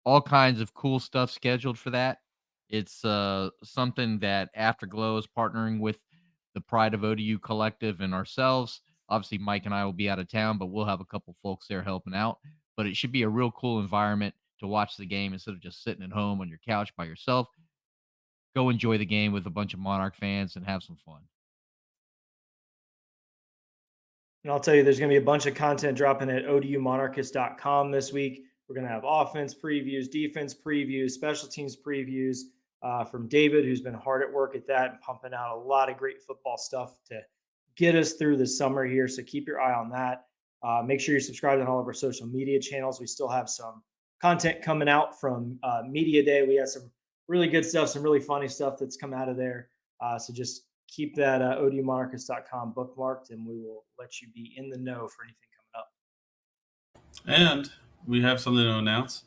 all kinds of cool stuff scheduled for that. It's something that Afterglow is partnering with the Pride of ODU Collective and ourselves. Obviously, Mike and I will be out of town, but we'll have a couple folks there helping out. But it should be a real cool environment to watch the game instead of just sitting at home on your couch by yourself. Go enjoy the game with a bunch of Monarch fans and have some fun. And I'll tell you, there's going to be a bunch of content dropping at odumonarchist.com this week. We're going to have offense previews, defense previews, special teams previews from David, who's been hard at work at that and pumping out a lot of great football stuff to get us through the summer here. So keep your eye on that. Make sure you're subscribed on all of our social media channels. We still have some content coming out from Media Day. We had some really good stuff, some really funny stuff that's come out of there. So just keep that odumonarchist.com bookmarked, and we will let you be in the know for anything coming up. And we have something to announce.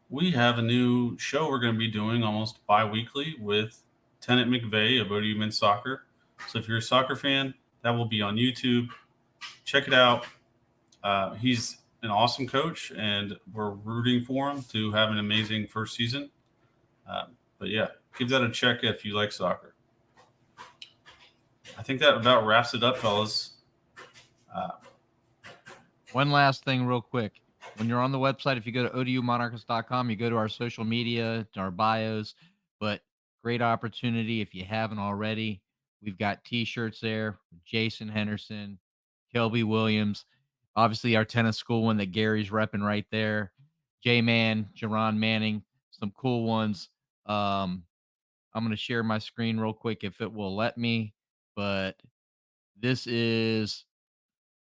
We have a new show we're going to be doing almost bi-weekly with Tennant McVeigh of ODU Men's Soccer. So if you're a soccer fan, that will be on YouTube. Check it out. He's an awesome coach, and we're rooting for him to have an amazing first season. But yeah, give that a check if you like soccer. I think that about wraps it up, fellas. One last thing real quick. When you're on the website, if you go to odumonarchist.com, you go to our social media, to our bios, but great opportunity if you haven't already. We've got T-shirts there, Jason Henderson, Kelby Williams, obviously our tennis school one that Gary's repping right there, J-Man, Jerron Manning, some cool ones. I'm going to share my screen real quick if it will let me, but this is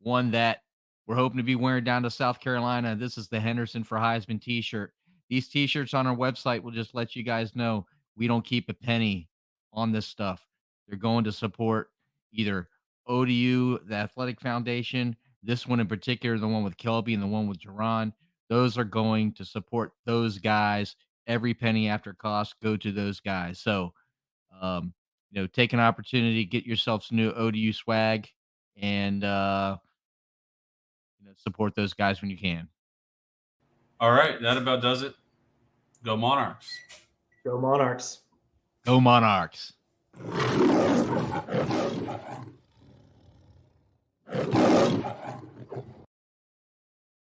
one that we're hoping to be wearing down to South Carolina. This is the Henderson for Heisman t-shirt. These t-shirts on our website will just let you guys know we don't keep a penny on this stuff. They're going to support either ODU, the Athletic Foundation, this one in particular, the one with Kelby and the one with Jerron. Those are going to support those guys. Every penny after cost go to those guys. So, take an opportunity, get yourself some new ODU swag, and support those guys when you can. All right, that about does it. Go Monarchs. Go Monarchs. Go Monarchs.